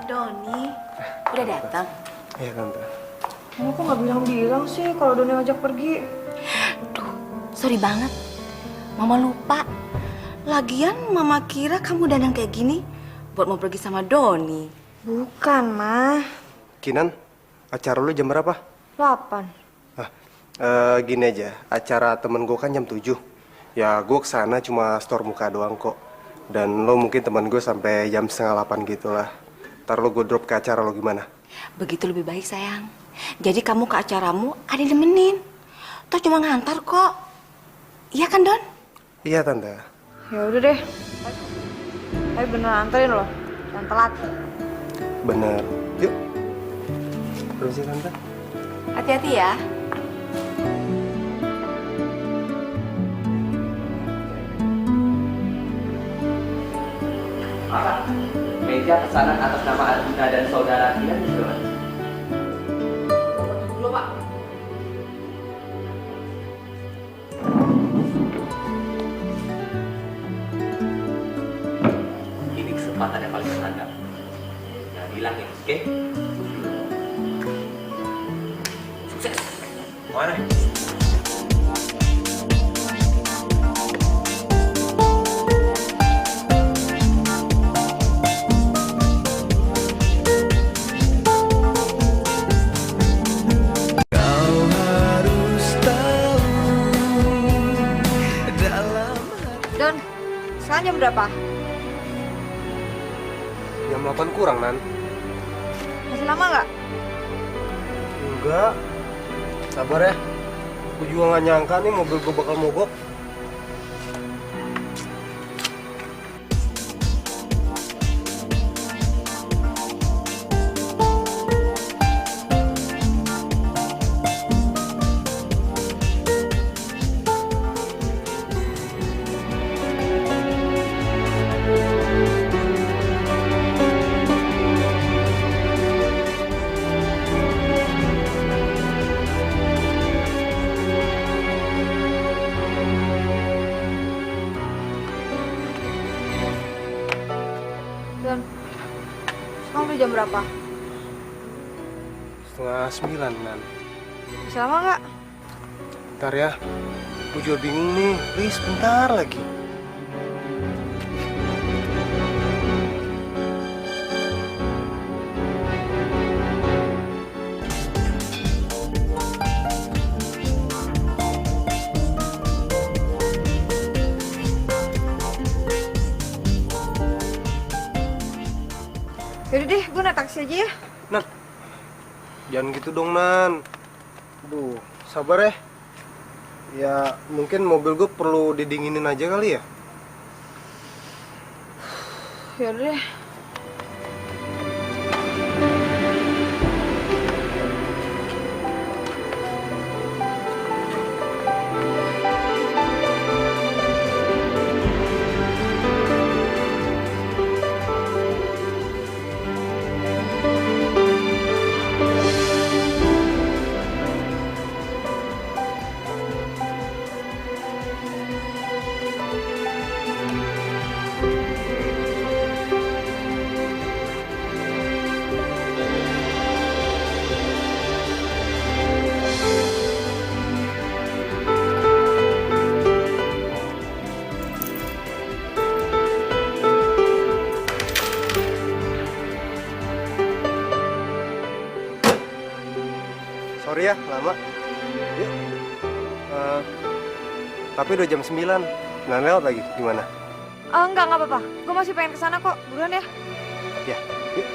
Doni, udah datang? Iya tante. Kamu kok gak bilang-bilang sih kalau Doni ngajak pergi? Duh, sorry banget. Mama lupa. Lagian mama kira kamu dandan kayak gini buat mau pergi sama Doni. Bukan, Mah. Kinan, acara lo jam berapa? 8. Gini aja, acara temen gue kan jam 7. Ya gue kesana cuma store muka doang kok. Dan lo mungkin temen gue sampai jam 7:30 gitu lah. Ntar lo gue drop ke acara lo gimana? Begitu lebih baik sayang. Jadi kamu ke acaramu ada yang nemenin. Toh cuma ngantar kok. Iya kan Don? Iya tante. Ya udah deh. Ayo beneran anterin loh. Jangan telat. Bener. Yuk. Permisi tante. Hati-hati ya. Pak, meja pesanan atas nama Arjuna dan saudara Kinan sudah. Dulu Pak. Ini kesempatan yang paling berharga. Jangan hilang ya, oke? Sukses. Mana? Kau harus tahu dalam Don, sekarang jam berapa? Jam 8 kurang, Nan. Masih lama nggak? Enggak. Sabar ya. Gue juga gak nyangka nih mobil gue bakal mogok. Sekarang udah jam berapa? 8:30, Nan. Bisa lama nggak? Bentar ya. Gue juga bingung nih. Please, bentar lagi. Yaudah deh, gue naik taksi aja ya. Nan, jangan gitu dong, Nan. Aduh, sabar ya. Ya, mungkin mobil gue perlu didinginin aja kali ya. Yaudah deh. Sorry ya, lama. Yuk. Tapi udah jam 9. Nah, lewat lagi. Gimana? Enggak apa-apa. Gue masih pengen kesana kok. Buruan ya. Ya, yuk.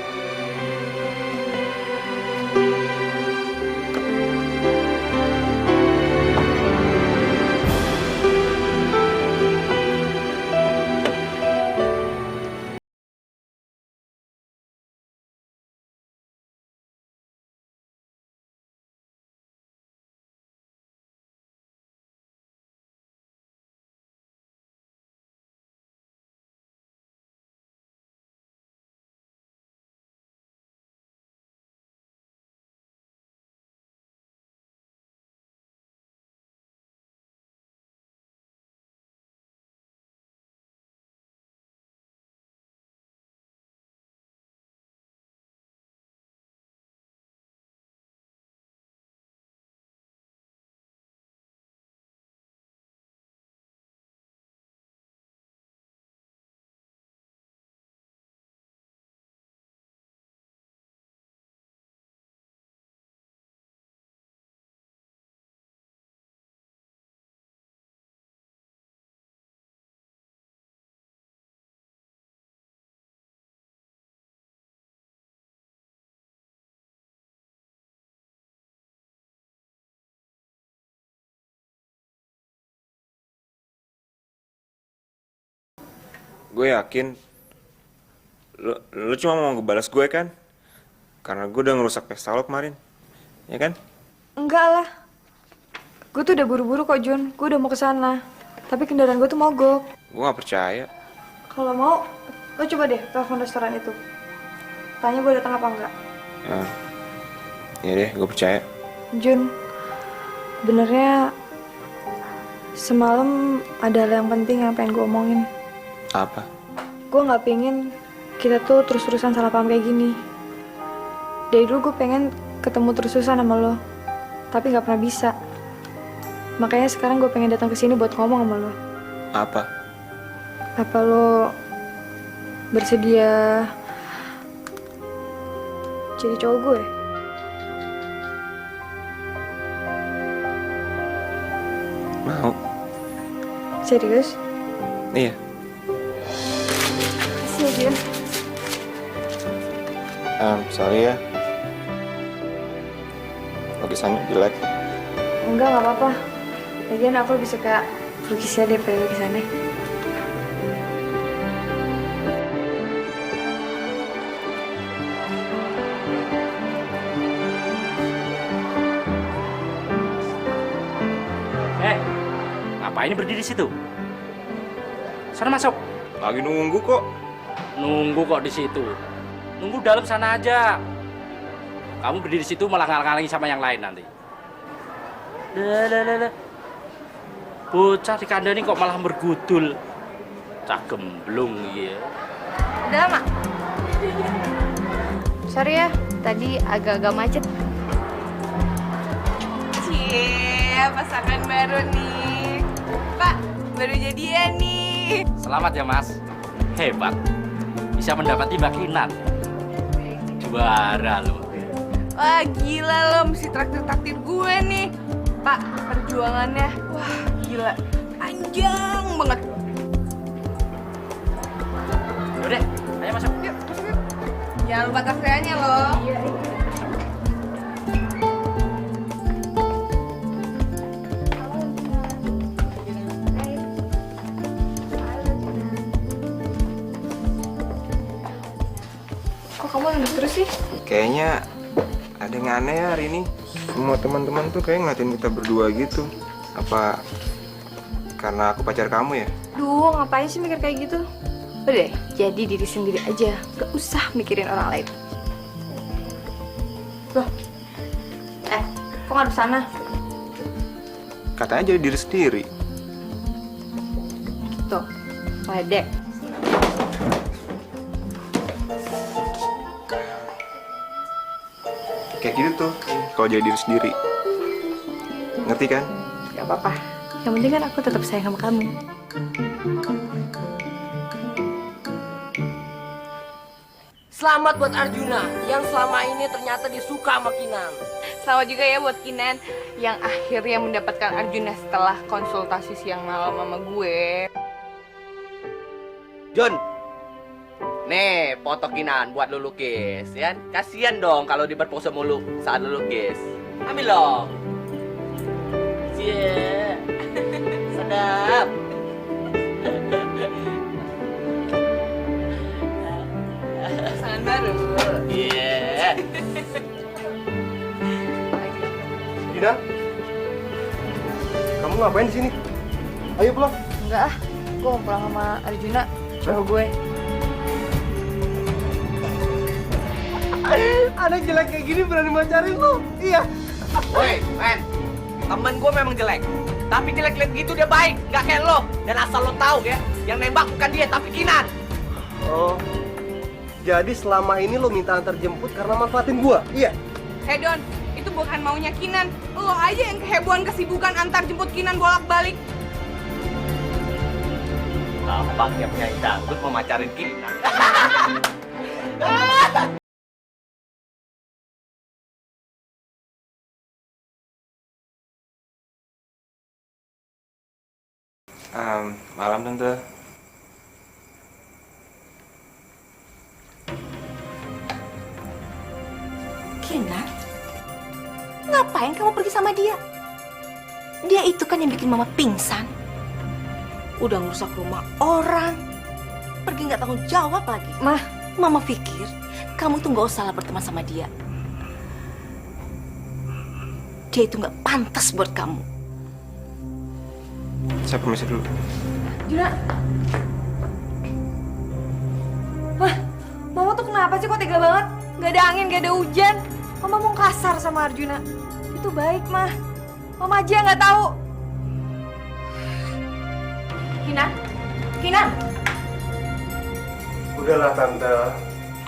Gue yakin lu cuma mau ngebalas gue kan? Karena gue udah ngerusak pesta lo kemarin. Ya kan? Enggak lah. Gue tuh udah buru-buru kok, Jun. Gue udah mau kesana. Tapi kendaraan gue tuh mogok. Gue gak percaya. Kalau mau, lo coba deh telepon restoran itu. Tanya gue datang apa enggak. Ya deh, gue percaya. Jun, benernya semalam ada hal yang penting yang pengen gue omongin. Apa? Gue gak pengen kita tuh terus-terusan salah paham kayak gini. Dari dulu gue pengen ketemu terus-terusan sama lo, tapi gak pernah bisa. Makanya sekarang gue pengen datang ke sini buat ngomong sama lo. Apa? Apa lo bersedia jadi cowok gue? Mau? Serius? Iya. Makasih ya, Jun. Sorry ya. Lukisannya jelek. Enggak, gak apa-apa. Lagian aku lebih suka lukisnya daripada lukisannya. Ngapain berdiri di situ? Sana masuk. Lagi nunggu kok. Nunggu kok di situ. Nunggu dalam sana aja. Kamu berdiri di situ malah ngalang-ngalangi sama yang lain nanti. Lah. Bocah dikandani kok malah bergudul. Cah gemblung ya. Udah lama? Sorry ya, tadi agak-agak macet. Cie, pasangan baru nih. Pak, baru jadian nih. Selamat ya Mas. Hebat. Bisa mendapati Mbak Kinan. Juara lo. Wah, gila lo, mesti traktir-traktir gue nih. Pak, perjuangannya, wah gila, panjang banget. Yaudah, ayo masuk. Yuk, masuk yuk. Jangan lupa traktirannya loh. Kok kamu nangis terus sih? Kayaknya ada yang aneh ya hari ini. Semua teman-teman tuh kayak ngeliatin kita berdua gitu. Apa karena aku pacar kamu ya? Duh, ngapain sih mikir kayak gitu? Udah deh, jadi diri sendiri aja. Gak usah mikirin orang lain. Loh, kok nggak di sana? Katanya jadi diri sendiri. Tuh, ledek. Kayak gitu tuh, kalau jadi diri sendiri. Ngerti kan? Gak apa-apa. Yang penting kan aku tetap sayang sama kamu. Selamat buat Arjuna yang selama ini ternyata dia suka sama Kinan. Selamat juga ya buat Kinan yang akhirnya mendapatkan Arjuna setelah konsultasi siang malam sama gue. Jun, nih foto Kinan buat lu lukis, ya. Kasian dong kalau dia berpose mulu saat lu lukis. Ambil dong. Cie, sedap. Pasangan baru. Iya. Kinan, kamu ngapain di sini? Ayo pulang. Enggak ah, gue mau pulang sama Arjuna, cowok gue. Anak jelek kayak gini berani pacarin lu? Iya. Woi, men, temen gue memang jelek. Tapi jelek-jelek gitu dia baik, gak kayak lo. Dan asal lo tahu ya, yang nembak bukan dia tapi Kinan. Oh, jadi selama ini lo minta antar jemput karena manfaatin gua? Iya. Hey Don, itu bukan maunya Kinan. Lo aja yang kehebohan kesibukan antar jemput Kinan bolak-balik. Gampang ya penyanyi dangdut mau macarin Kinan. Malam tante. Kinan, ngapain kamu pergi sama dia? Dia itu kan yang bikin mama pingsan. Udah ngerusak rumah orang. Pergi nggak tanggung jawab lagi. Mama pikir kamu tuh nggak usah lah berteman sama dia. Dia itu nggak pantas buat kamu. Saya permisi dulu. Juna. Wah, Mama tuh kenapa sih kok tega banget? Gak ada angin, gak ada hujan. Mama mau kasar sama Arjuna. Itu baik, Mah. Mama aja nggak tahu. Kinan? Kinan? Udahlah tante,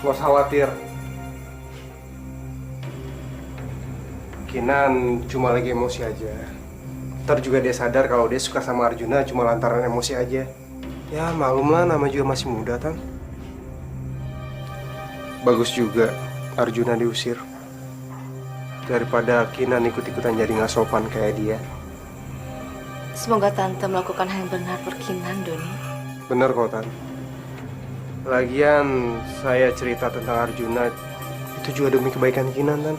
nggak usah khawatir. Kinan cuma lagi emosi aja. Ntar juga dia sadar kalau dia suka sama Arjuna cuma lantaran emosi aja. Ya malum lah, nama juga masih muda kan. Bagus juga Arjuna diusir daripada Kinan ikut-ikutan jadi nggak sopan kayak dia. Semoga Tante melakukan hal yang benar per Kinan, Doni. Bener kok, Tan. Lagian saya cerita tentang Arjuna itu juga demi kebaikan Kinan, Tan.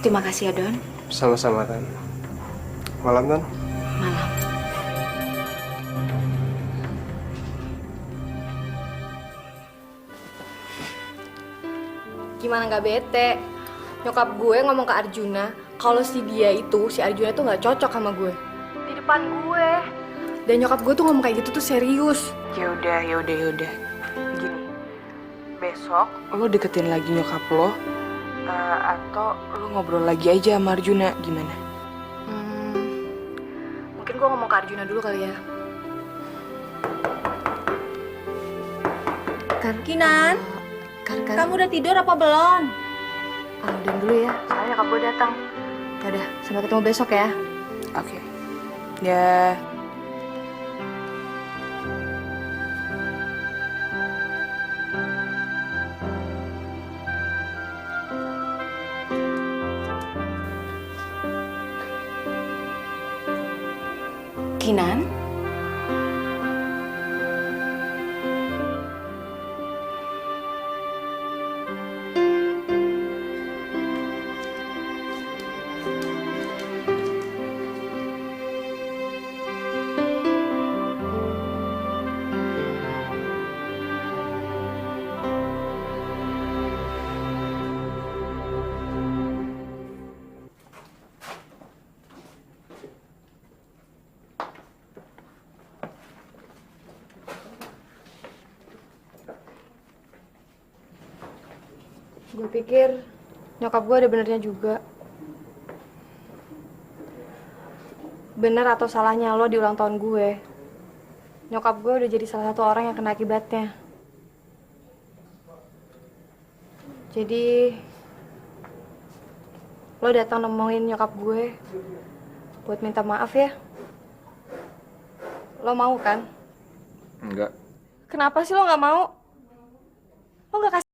Terima kasih ya, Don. Sama-sama, Tan. Malam, Tan. Malam. Gimana nggak bete? Nyokap gue ngomong ke Arjuna kalau si Arjuna tuh nggak cocok sama gue. Di depan gue. Dan nyokap gue tuh ngomong kayak gitu tuh serius. Ya udah. Gini, besok lo deketin lagi nyokap lo, atau lo ngobrol lagi aja sama Arjuna, gimana? Mungkin gue ngomong ke Arjuna dulu kali ya. Kinan? Kamu udah tidur apa belum? Udah dulu ya, soalnya nyokap gue datang. Yaudah, sampai ketemu besok ya. Oke. Ya. Kinan? Gue pikir nyokap gue ada benernya juga. Bener atau salahnya lo di ulang tahun gue, nyokap gue udah jadi salah satu orang yang kena akibatnya. Jadi lo datang nemuin nyokap gue buat minta maaf ya. Lo mau kan? Enggak. Kenapa sih lo nggak mau? Lo nggak kasih.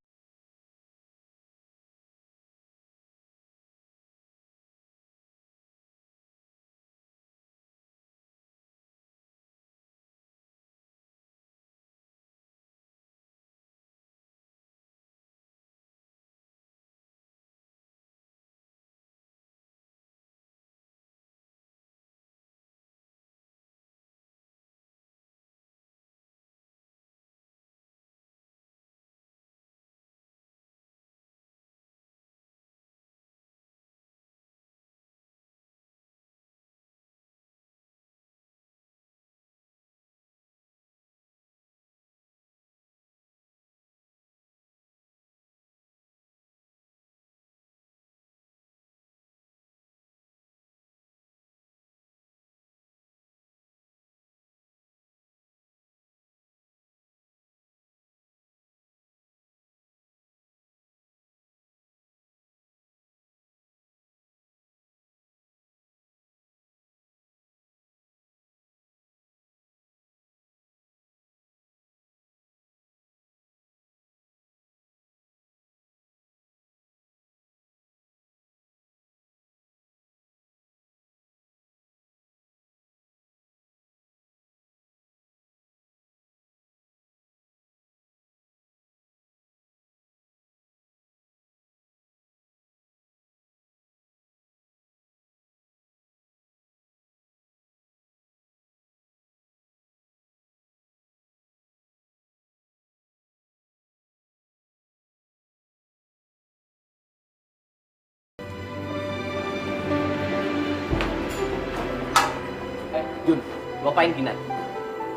Jun, lu apain Kinan?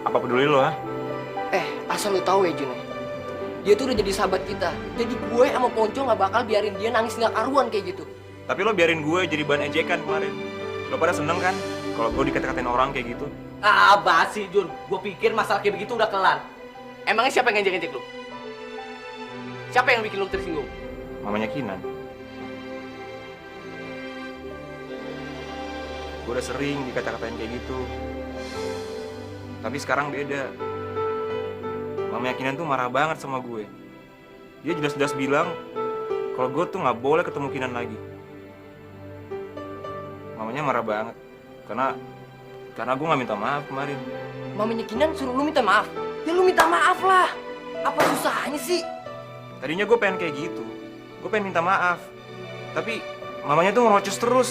Apa peduli lo, ha? Asal lu tahu ya Jun, dia tuh udah jadi sahabat kita. Jadi gue sama Ponco nggak bakal biarin dia nangis nggak karuan kayak gitu. Tapi lo biarin gue jadi bahan ejekan kemarin. Lo pada seneng kan kalau gue dikata-katain orang kayak gitu? Basi Jun, gue pikir masalah kayak begitu udah kelar. Emangnya siapa yang ngejek-ngejek lu? Siapa yang bikin lu tersinggung? Mamanya Kinan. Gue udah sering dikata-katain kayak gitu. Tapi sekarang beda. Mamanya Kinan tuh marah banget sama gue. Dia jelas-jelas bilang kalau gue tuh nggak boleh ketemu Kinan lagi. Mamanya marah banget karena gue nggak minta maaf kemarin. Mamanya Kinan suruh lu minta maaf. Ya lu minta maaf lah. Apa susahnya sih? Tadinya gue pengen kayak gitu. Gue pengen minta maaf. Tapi mamanya tuh ngerocos terus.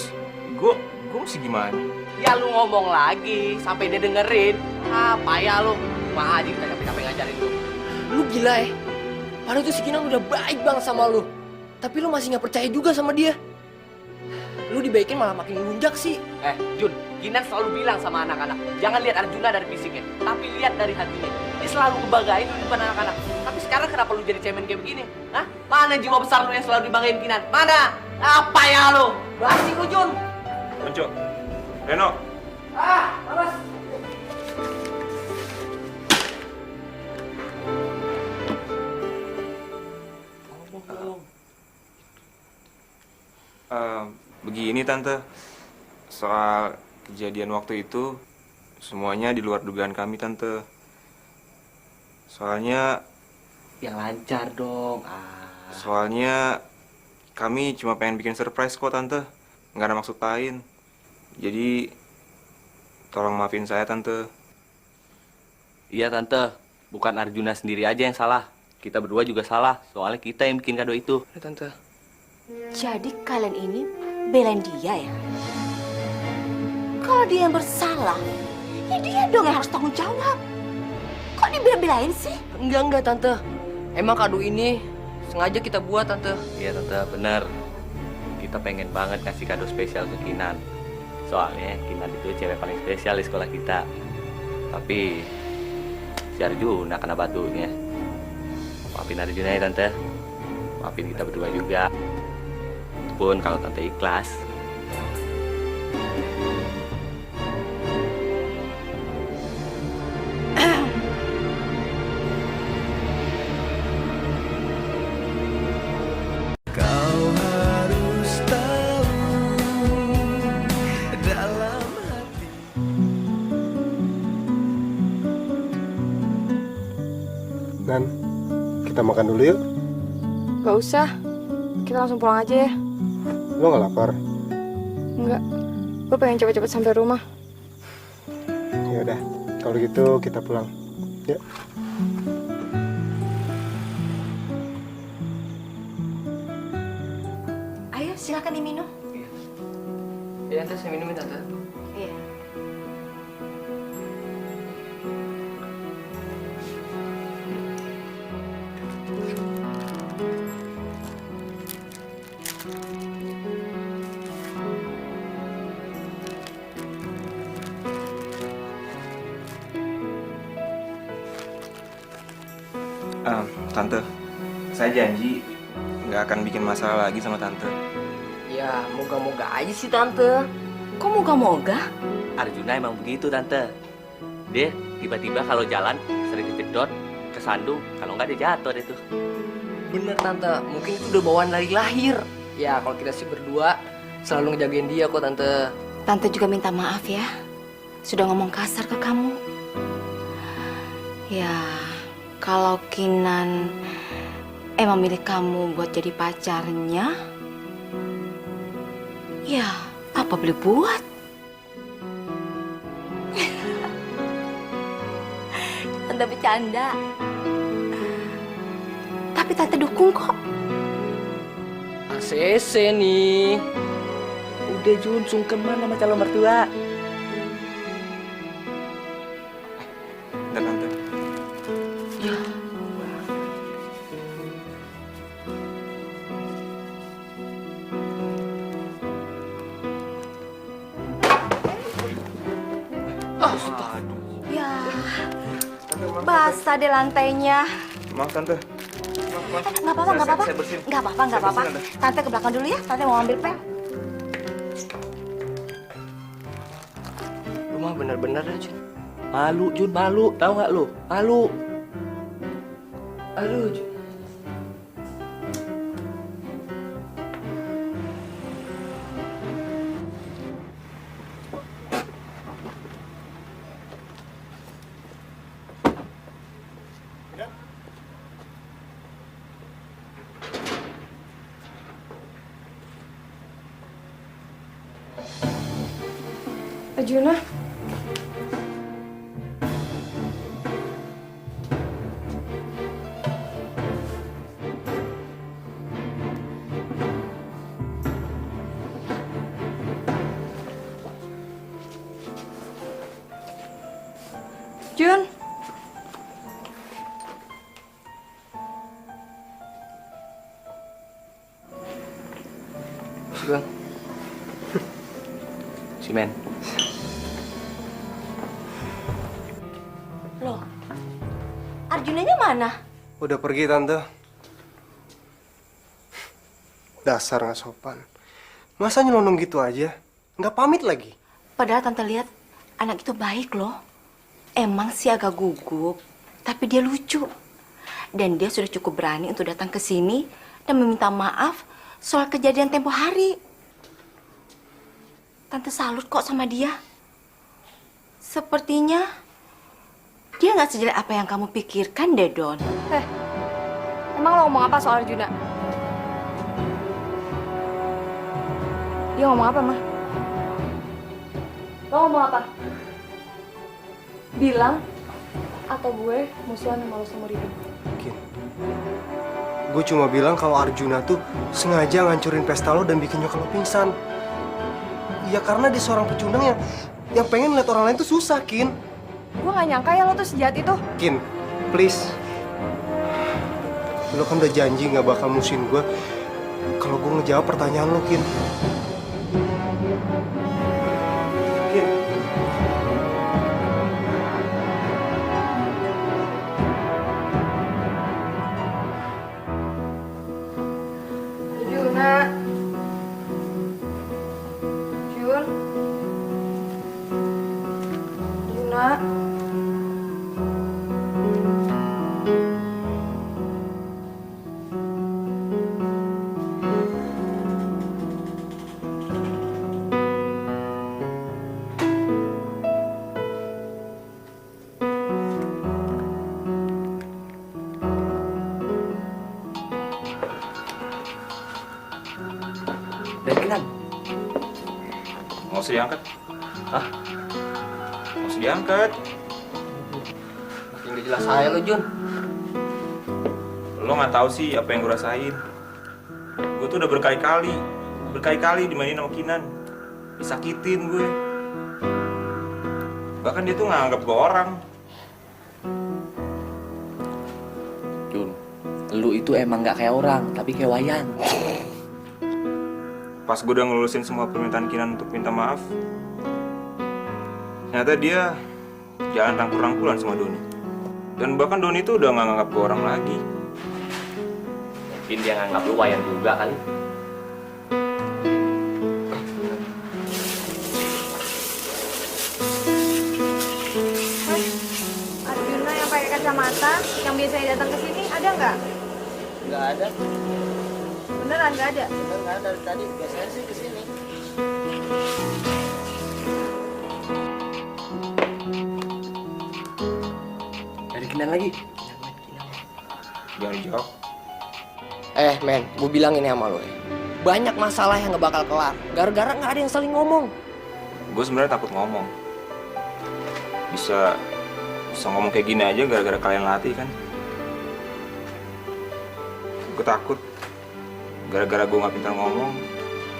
Gue mesti gimana? Ya lu ngomong lagi sampai dia dengerin. Payah lu. Cuma aja kita capek-capek ngajarin lu. Lu gila ya. Padahal tuh si Kinan udah baik banget sama lu. Tapi lu masih nggak percaya juga sama dia. Lu dibaikin malah makin ngelunjak sih. Jun, Kinan selalu bilang sama anak-anak, jangan lihat Arjuna dari fisiknya, tapi lihat dari hatinya. Dia selalu ngebanggain lu di depan anak-anak. Tapi sekarang kenapa lu jadi cemen kayak begini? Hah? Mana jiwa besar lu yang selalu dibanggain Kinan? Mana? Apa ya lu? Basi lu Jun. Ponco, Reno. Panas. Begini tante, soal kejadian waktu itu semuanya di luar dugaan kami tante. Soalnya Yang lancar dong. Soalnya kami cuma pengen bikin surprise kok tante, nggak ada maksud lain. Jadi tolong maafin saya tante. Iya tante, bukan Arjuna sendiri aja yang salah. Kita berdua juga salah, soalnya kita yang bikin kado itu. Ya, tante. Jadi kalian ini belain dia ya? Kalau dia yang bersalah, ya dia dong yang harus tanggung jawab. Kok dibela-belain sih? Enggak, Tante. Emang kado ini sengaja kita buat, Tante. Iya tante, bener. Kita pengen banget ngasih kado spesial ke Kinan. Soalnya Kinan itu cewek paling spesial di sekolah kita. Tapi si Arjuna kena batunya. Maafin Arjuna ya tante. Maafin kita berdua juga. Pun kalau tante ikhlas. Kau harus tahu dalam hati. Nan, kita makan dulu yuk. Gak usah, kita langsung pulang aja ya. Lo nggak lapar? Enggak, gue pengen cepet-cepet sampai rumah. Ya udah, kalau gitu kita pulang. Ya. Ayo silakan diminum. Ya, Tante, saya minumin, Tante. Iya. Tante, saya janji nggak akan bikin masalah lagi sama tante. Ya, moga-moga aja sih, Tante. Kok moga-moga? Arjuna emang begitu tante. Dia tiba-tiba kalau jalan sering kejedot, kesandung, kalau nggak dia jatuh deh tuh. Bener, Tante. Mungkin itu udah bawaan dari lahir. Ya, kalau kita sih berdua selalu ngejagain dia kok, Tante. Tante juga minta maaf ya. Sudah ngomong kasar ke kamu. Ya, kalau Kinan emang milik kamu buat jadi pacarnya, ya apa boleh buat? Tante bercanda. Tapi Tante dukung kok. ACC nih. Udah Jun, sungkeman sama calon mertua. Dan tante, Ya, basah deh lantainya. maaf tante. Nggak apa-apa, nggak apa-apa. Saya bersihin. Nggak apa-apa, nggak Saya apa-apa. bersihin, Tante ke belakang dulu ya. Tante mau ambil pel. Lu mah bener-bener aja. Malu Jun, malu. Tahu nggak lu? Malu. Aduh, Jun. Arjuna, Jun. Bang. Si Men. Loh, Arjunanya mana? Udah pergi, Tante. Dasar nggak sopan. Masa nyelonong gitu aja? Nggak pamit lagi? Padahal Tante lihat anak itu baik loh. Emang sih agak gugup, tapi dia lucu. Dan dia sudah cukup berani untuk datang ke sini dan meminta maaf soal kejadian tempo hari. Tante salut kok sama dia. Sepertinya dia nggak sejelek apa yang kamu pikirkan deh, Don. Emang lo ngomong apa soal Arjuna? Dia ngomong apa, Ma? Lo ngomong apa? Bilang atau gue musuhan sama lo seumur hidup? Kin, gue cuma bilang kalau Arjuna tuh sengaja ngancurin pesta lo dan bikin nyokap lo pingsan. Ya karena dia seorang pecundang yang pengen lihat orang lain tuh susah, Kin. Gue gak nyangka ya lo tuh sejahat itu. Kin, please. Lo kan udah janji nggak bakal musuhin gue kalau gue ngejawab pertanyaan lo, Kin. Kin. Arjuna. Jun. Arjuna. Dan Kinan, Nggak usah diangkat. Hah? Nggak usah diangkat. Makin gak jelas saya lo, Jun. Lo nggak tahu sih apa yang gue rasain. Gue tuh udah berkali-kali dimainin sama Kinan, disakitin gue. Bahkan dia tuh nggak anggap gue orang. Jun, lu itu emang nggak kayak orang, tapi kayak wayang. Pas gue udah ngelulusin semua permintaan Kinan untuk minta maaf, ternyata dia jalan rangkul-rangkulan sama Doni. Dan bahkan Doni tuh udah nggak nganggap gue orang lagi. Mungkin dia nganggap lu wayang juga kali. Arjuna yang pakai kacamata, yang biasanya datang ke sini, ada nggak? Nggak ada. Beneran nggak ada? Nggak ada. Tadi biasanya sih kesini. Dari Kinan lagi. Jangan dijawab. Men, gue bilang ini sama lo ya. Banyak masalah yang gak bakal kelar. Gara-gara gak ada yang saling ngomong. Gue sebenarnya takut ngomong. Bisa ngomong kayak gini aja gara-gara kalian latih kan. Gue takut gara-gara gue nggak pintar ngomong,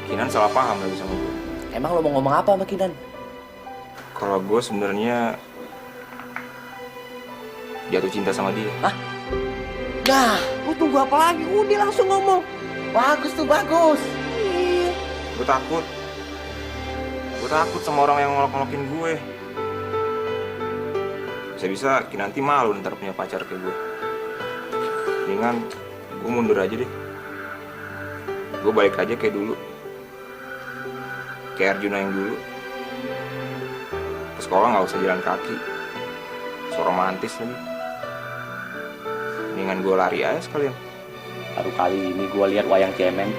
Kinan salah paham lagi sama gue. Emang lo mau ngomong apa sama Kinan? Kalau gue sebenarnya jatuh cinta sama dia. Hah? Nah, lu tunggu apa lagi? Udah langsung ngomong. Bagus tuh, bagus. Gue takut sama orang yang ngolok-ngolokin gue. Bisa-bisa nanti malu ntar punya pacar kayak gue. Mendingan gue mundur aja deh. Gue balik aja kayak dulu. Kayak Arjuna yang dulu. Ke sekolah nggak usah jalan kaki. So romantis lagi. Mendingan gue lari aja sekalian. Baru kali ini gue lihat wayang cemen.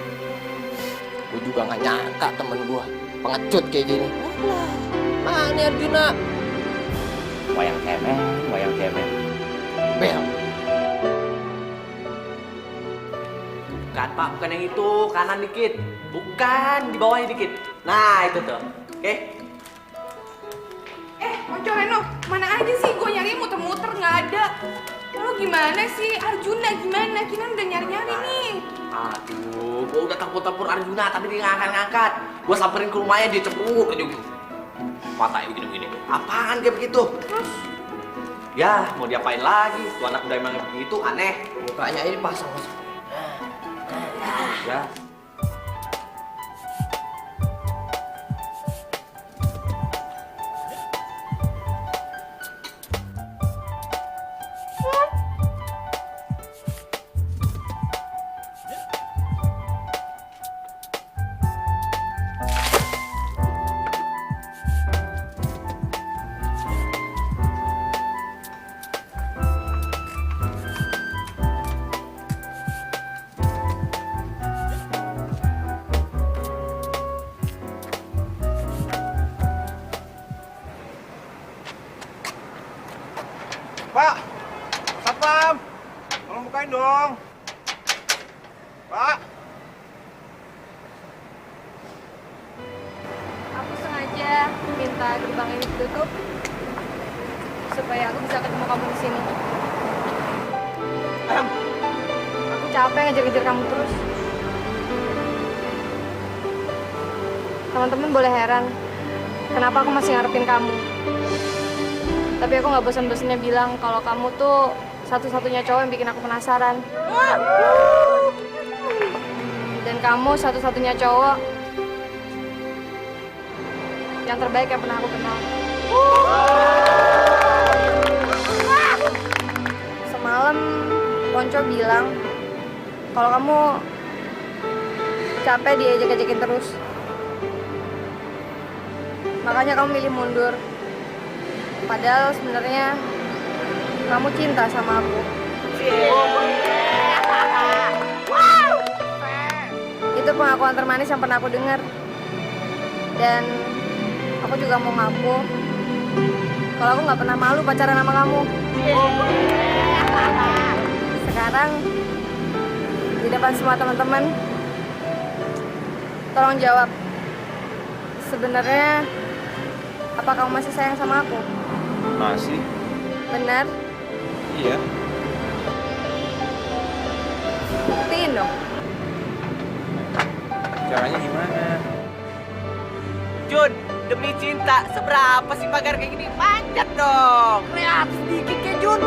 Gue juga gak nyangka temen gue pengecut kayak gini. Mana Arjuna? Wayang cemen. Bel. Bukan Pak, bukan yang itu, kanan dikit. Bukan, di bawahnya dikit. Nah, itu tuh. Oke? Ojo Reno, mana aja sih? Gue nyari muter-muter nggak ada. Lo gimana sih? Arjuna gimana? Kinan udah nyari-nyari nih. Aduh, gue udah tempur-tempur Arjuna, tapi dia nggak ngangkat. Gue samperin ke rumahnya, dia cemburu aja gitu. Matanya begini-begini. Apaan kayak begitu? Terus? Ya, mau diapain lagi? Tuh anak udah emang begitu, aneh. Mukanya ini pasang. Ya. Pak. Aku sengaja minta gerbang ini ditutup supaya aku bisa ketemu kamu di sini. Aku capek ngejar-ngejar kamu terus. Teman-teman boleh heran, kenapa aku masih ngarepin kamu. Tapi aku nggak bosan-bosannya bilang kalau kamu tuh satu-satunya cowok yang bikin aku penasaran. Dan kamu satu-satunya cowok yang terbaik yang pernah aku kenal. Semalam Ponco bilang kalau kamu capek diajak-ajakin terus. Makanya kamu milih mundur. Padahal sebenarnya kamu cinta sama aku. Itu pengakuan termanis yang pernah aku dengar. Dan aku juga mau ngaku kalau aku nggak pernah malu pacaran sama kamu. Sekarang di depan semua teman-teman, tolong jawab. Sebenarnya apa kamu masih sayang sama aku? Masih. Benar? Iya. Buktiin dong. Caranya gimana? Jun, demi cinta, seberapa sih pagar kayak gini? Panjat dong. Kreatif sedikit kayak Jun.